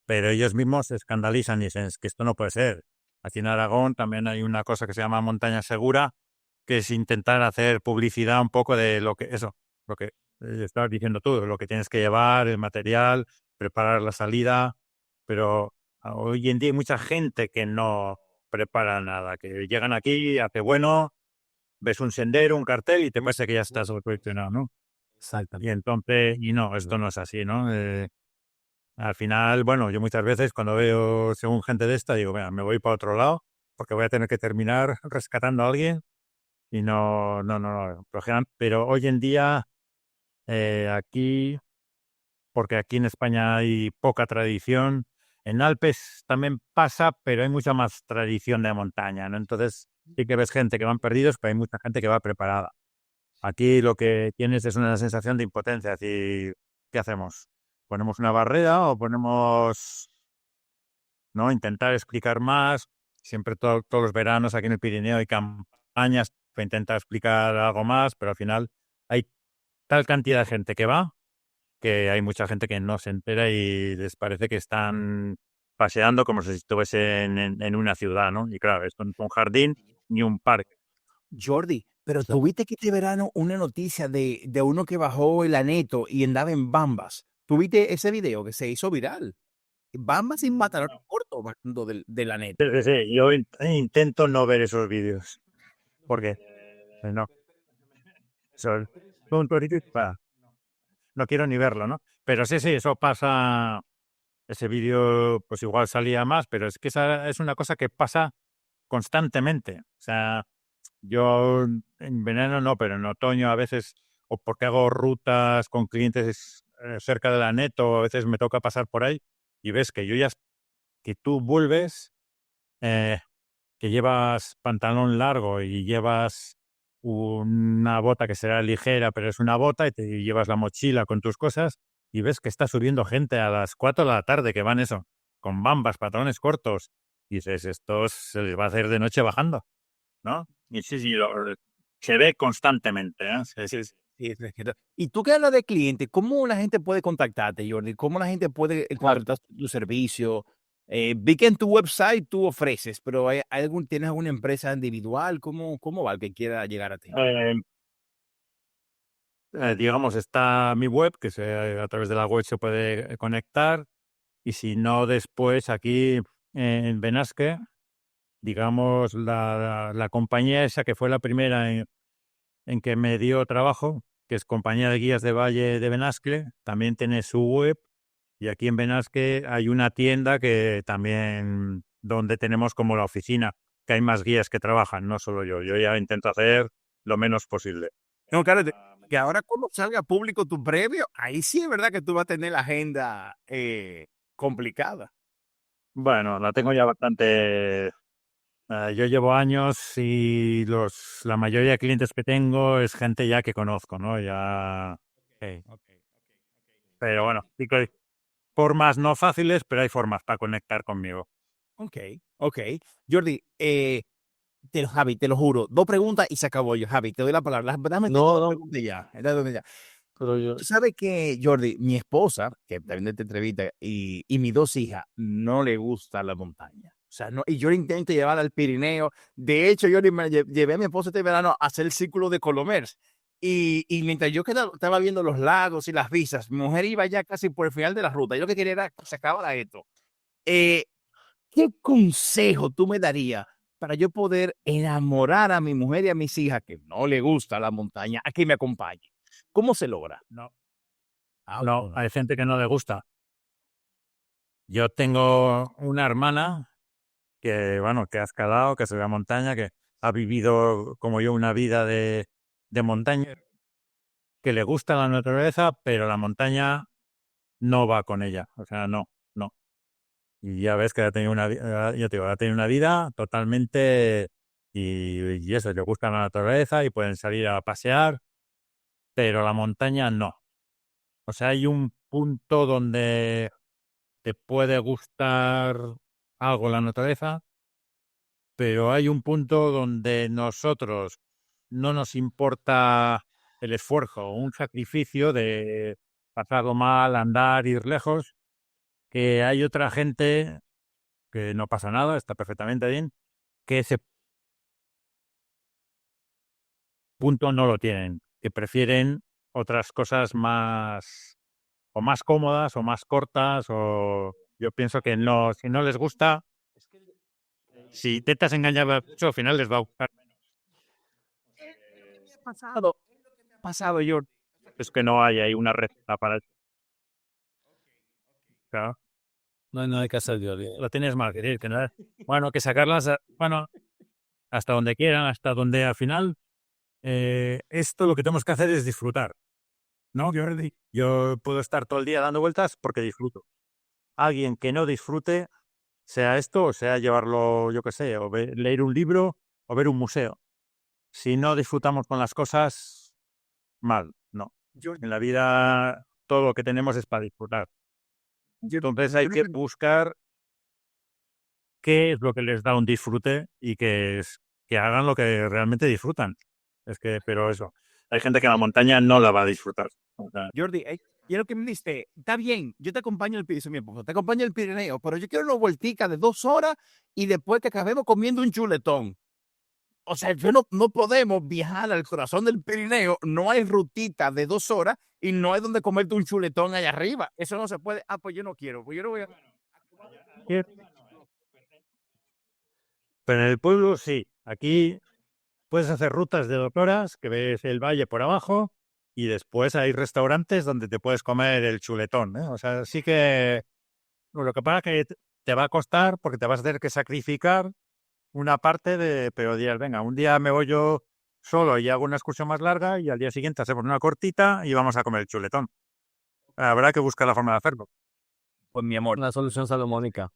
Pero ellos mismos se escandalizan y dicen, es que esto no puede ser. Aquí en Aragón también hay una cosa que se llama montaña segura, que es intentar hacer publicidad un poco de lo que estabas diciendo tú, lo que tienes que llevar, el material, preparar la salida, pero hoy en día hay mucha gente que no prepara nada, que llegan aquí, hace bueno, ves un sendero, un cartel y te parece que ya estás autogestionado, ¿no? Y entonces, y no, esto no es así, ¿no? Al final, bueno, yo muchas veces cuando veo según gente de esta, digo, mira, me voy para otro lado porque voy a tener que terminar rescatando a alguien y no. Pero hoy en día, aquí, porque aquí en España hay poca tradición, en Alpes también pasa, pero hay mucha más tradición de montaña, ¿no? Entonces, sí que ves gente que van perdidos, pero hay mucha gente que va preparada. Aquí lo que tienes es una sensación de impotencia, es decir, ¿qué hacemos? ¿Ponemos una barrera o ponemos, no, intentar explicar más? Siempre todos los veranos aquí en el Pirineo hay campañas para intentar explicar algo más, pero al final hay tal cantidad de gente que va que hay mucha gente que no se entera y les parece que están paseando como si estuviesen en una ciudad, ¿no? Y claro, esto no es un jardín ni un parque. Jordi, pero tuviste que este verano una noticia de uno que bajó el Aneto y andaba en bambas. ¿Tuviste ese video que se hizo viral? Bambas sin pantalón corto bajando del Aneto. Sí, yo intento no ver esos vídeos porque no, son un torito y no quiero ni verlo, ¿no? Pero sí, eso pasa. Ese vídeo, pues igual salía más, pero es que esa es una cosa que pasa constantemente. O sea, yo en verano no, pero en otoño a veces, o porque hago rutas con clientes cerca de la Neto, a veces me toca pasar por ahí y ves que que tú vuelves, eh, que llevas pantalón largo y llevas una bota que será ligera, pero es una bota y te llevas la mochila con tus cosas y ves que está subiendo gente a las 4 de la tarde que van eso, con bambas, pantalones cortos. Y dices, esto se les va a hacer de noche bajando, ¿no? Y sí, se ve constantemente, ¿eh? Sí. Sí, es que y tú que hablas de cliente, ¿cómo la gente puede contactarte, Jordi? ¿Cómo la gente puede contratar tu servicio? Vi que en tu website tú ofreces, pero ¿tienes alguna empresa individual? ¿Cómo va el que quiera llegar a ti? Eh, digamos, está mi web, a través de la web se puede conectar, y si no, después aquí en Benasque, digamos, la compañía esa que fue la primera en que me dio trabajo, que es Compañía de Guías de Valle de Benasque, también tiene su web, y aquí en Benasque hay una tienda que también, donde tenemos como la oficina, que hay más guías que trabajan, no solo yo. Yo ya intento hacer lo menos posible. No, claro, que ahora cuando salga público tu previo, ahí sí es verdad que tú vas a tener la agenda complicada. Bueno, la tengo ya bastante. Yo llevo años y la mayoría de clientes que tengo es gente ya que conozco, ¿no? Ya. Pero bueno, sí que hay formas no fáciles, pero hay formas para conectar conmigo. Ok. Jordi, Javi, te lo juro, 2 preguntas y se acabó yo. Javi, te doy la palabra. Dame No, preguntas ya. Dame ya. pero yo, Tú sabes que, Jordi, mi esposa, que también de esta entrevista, y mis 2 hijas, no le gusta la montaña. O sea, no, y yo intento llevarla al Pirineo. De hecho, yo llevé a mi esposa este verano a hacer el círculo de Colomers. Y mientras yo estaba viendo los lagos y las vistas, mi mujer iba ya casi por el final de la ruta. Yo lo que quería era que se acabara esto. ¿Qué consejo tú me darías para yo poder enamorar a mi mujer y a mis hijas que no le gusta la montaña a que me acompañe? ¿Cómo se logra? No, no, hay gente que no le gusta. Yo tengo una hermana que, bueno, que ha escalado, que se ve a montaña, que ha vivido como yo una vida de montaña, que le gusta la naturaleza, pero la montaña no va con ella. O sea, no, no. Y ya ves que ha tenido yo te digo, ha tenido una vida totalmente y eso, le gusta la naturaleza y pueden salir a pasear, pero la montaña no. O sea, hay un punto donde te puede gustar algo la naturaleza, pero hay un punto donde nosotros no nos importa el esfuerzo, un sacrificio de pasarlo mal, andar, ir lejos, que hay otra gente que no pasa nada, está perfectamente bien, que ese punto no lo tienen, que prefieren otras cosas más o más cómodas o más cortas o yo pienso que no, si no les gusta, si intentas engañar mucho, al final les va a gustar. Pasado, Jordi. Es que no hay ahí una receta para eso. Claro, No hay que hacer, Jordi. lo tienes mal, querer, que no es- bueno, que sacarlas, bueno, hasta donde quieran, hasta donde al final, esto lo que tenemos que hacer es disfrutar, ¿no, Jordi? Yo puedo estar todo el día dando vueltas porque disfruto. Alguien que no disfrute, sea esto, o sea llevarlo, yo qué sé, o leer un libro o ver un museo. Si no disfrutamos con las cosas, mal, no. En la vida todo lo que tenemos es para disfrutar. Entonces hay que buscar qué es lo que les da un disfrute y que hagan lo que realmente disfrutan. Es que, pero eso, hay gente que en la montaña no la va a disfrutar. O sea, Jordi, quiero que me dice, está bien, yo te acompaño al Pirineo, mi esposo, te acompaño al Pirineo, pero yo quiero una vueltica de 2 horas y después que acabemos comiendo un chuletón. O sea, no podemos viajar al corazón del Pirineo, no hay rutita de 2 horas y no hay donde comerte un chuletón allá arriba. Eso no se puede. Ah, pues yo no quiero, pues yo no voy a. pero en el pueblo sí, aquí puedes hacer rutas de 2 horas, que ves el valle por abajo, y después hay restaurantes donde te puedes comer el chuletón, ¿eh? O sea, sí que lo que pasa es que te va a costar porque te vas a tener que sacrificar una parte de, pero dirás, venga, un día me voy yo solo y hago una excursión más larga y al día siguiente hacemos una cortita y vamos a comer el chuletón. Habrá que buscar la forma de hacerlo. Pues mi amor, Una solución salomónica.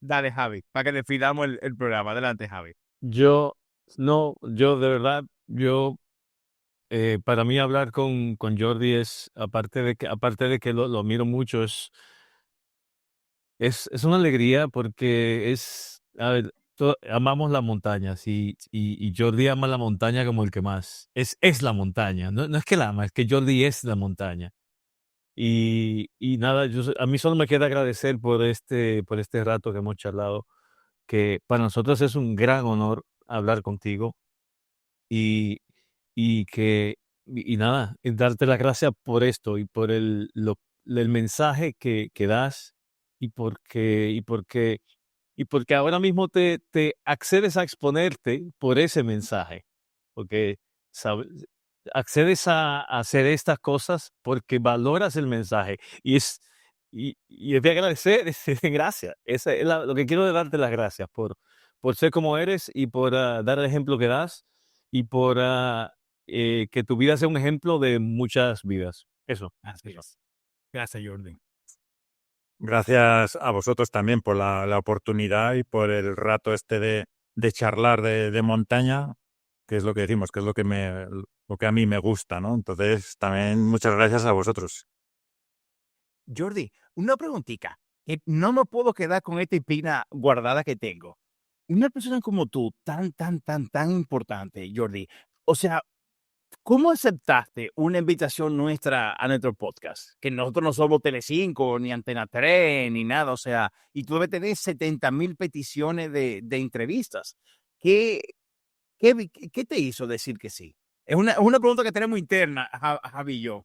dale, Javi, para que definamos el programa. Adelante, Javi. Yo de verdad, para mí hablar con Jordi es, aparte de que lo miro mucho, es una alegría porque a ver, amamos las montañas y Jordi ama la montaña como el que más. Es la montaña, no es que la ama, es que Jordi es la montaña. Y nada, a mí solo me queda agradecer por este rato que hemos charlado, que para nosotros es un gran honor hablar contigo y, y nada, y darte las gracias por esto y por el mensaje que das y porque ahora mismo te accedes a exponerte por ese mensaje, porque accedes a hacer estas cosas porque valoras el mensaje y es de agradecer, es de gracias. Esa es lo que quiero de darte las gracias por ser como eres y por dar el ejemplo que das y por que tu vida sea un ejemplo de muchas vidas. Eso. Gracias, Jordi. Gracias a vosotros también por la oportunidad y por el rato este de charlar de montaña, que es lo que decimos, que es lo que a mí me gusta, ¿no? Entonces, también muchas gracias a vosotros. Jordi, una preguntita, que no me puedo quedar con esta espina guardada que tengo. Una persona como tú, tan importante, Jordi, o sea, ¿cómo aceptaste una invitación nuestra a nuestro podcast? Que nosotros no somos Telecinco, ni Antena 3, ni nada, o sea, y tú debes tener 70,000 peticiones de entrevistas. ¿Qué te hizo decir que sí? Es una pregunta que tenemos interna, Javi y yo.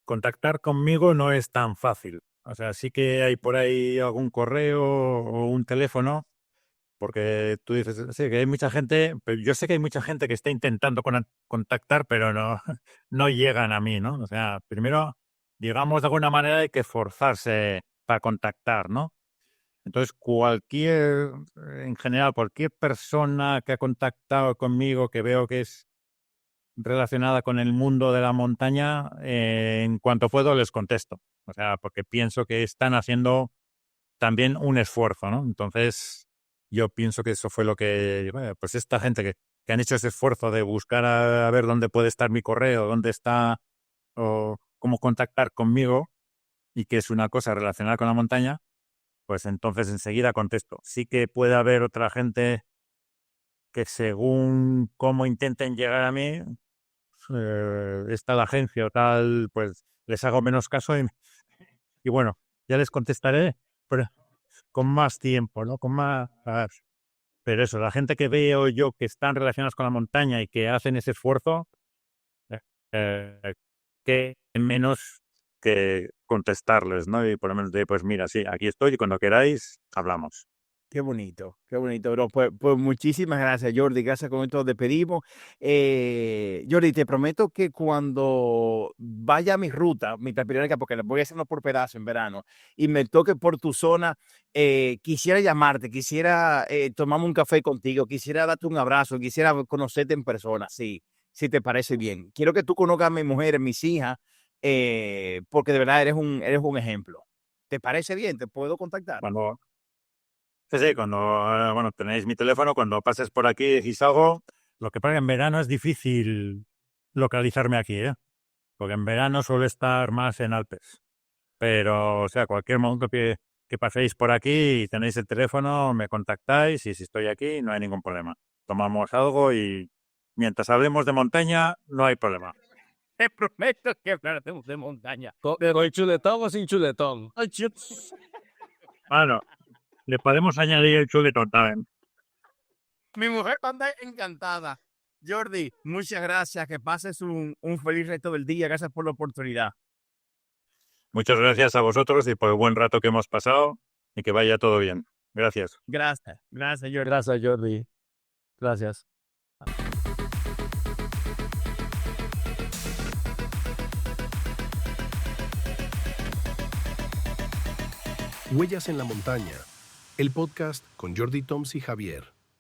Contactar conmigo no es tan fácil. O sea, sí que hay por ahí algún correo o un teléfono, porque tú dices, sí, que hay mucha gente, pero yo sé que hay mucha gente que está intentando contactar, pero no, no llegan a mí, ¿no? O sea, primero, digamos, de alguna manera hay que forzarse para contactar, ¿no? Entonces, en general, cualquier persona que ha contactado conmigo que veo que es relacionada con el mundo de la montaña, en cuanto puedo les contesto. O sea, porque pienso que están haciendo también un esfuerzo, ¿no? Entonces, yo pienso que eso fue lo que, bueno, pues esta gente que han hecho ese esfuerzo de buscar a ver dónde puede estar mi correo, dónde está, o cómo contactar conmigo, y que es una cosa relacionada con la montaña, pues entonces enseguida contesto. Sí que puede haber otra gente que según cómo intenten llegar a mí, está la agencia o tal, pues les hago menos caso y bueno, ya les contestaré, pero con más tiempo, ¿no? Con más... Pero eso, la gente que veo yo que están relacionados con la montaña y que hacen ese esfuerzo, que menos que contestarles, ¿no? Y por lo menos de, pues mira, sí, aquí estoy y cuando queráis, hablamos. Qué bonito, bro. Pues muchísimas gracias, Jordi. Gracias, con esto nos despedimos. Jordi, te prometo que cuando vaya a mi ruta, mi tapirería, porque la voy haciendo por pedazos en verano, y me toque por tu zona, quisiera llamarte, quisiera tomarme un café contigo, quisiera darte un abrazo, quisiera conocerte en persona, sí, si te parece bien. Quiero que tú conozcas a mi mujer, mis hijas, porque de verdad eres un ejemplo. ¿Te parece bien? ¿Te puedo contactar? Cuando, sí, cuando, bueno, tenéis mi teléfono, cuando pases por aquí y decís algo, lo que pasa es que en verano es difícil localizarme aquí, ¿eh? Porque en verano suele estar más en Alpes. Pero, o sea, cualquier momento que paséis por aquí y tenéis el teléfono, me contactáis y si estoy aquí no hay ningún problema. Tomamos algo y mientras hablemos de montaña, no hay problema. Te prometo que hablaremos de montaña. ¿Con chuletón o sin chuletón? Bueno, le podemos añadir el chuletón también. Mi mujer anda encantada. Jordi, muchas gracias. Que pases un feliz resto del día. Gracias por la oportunidad. Muchas gracias a vosotros y por el buen rato que hemos pasado y que vaya todo bien. Gracias. Gracias, Jordi. Gracias, Jordi. Gracias. Huellas en la montaña, el podcast con Jordi Toms y Javier.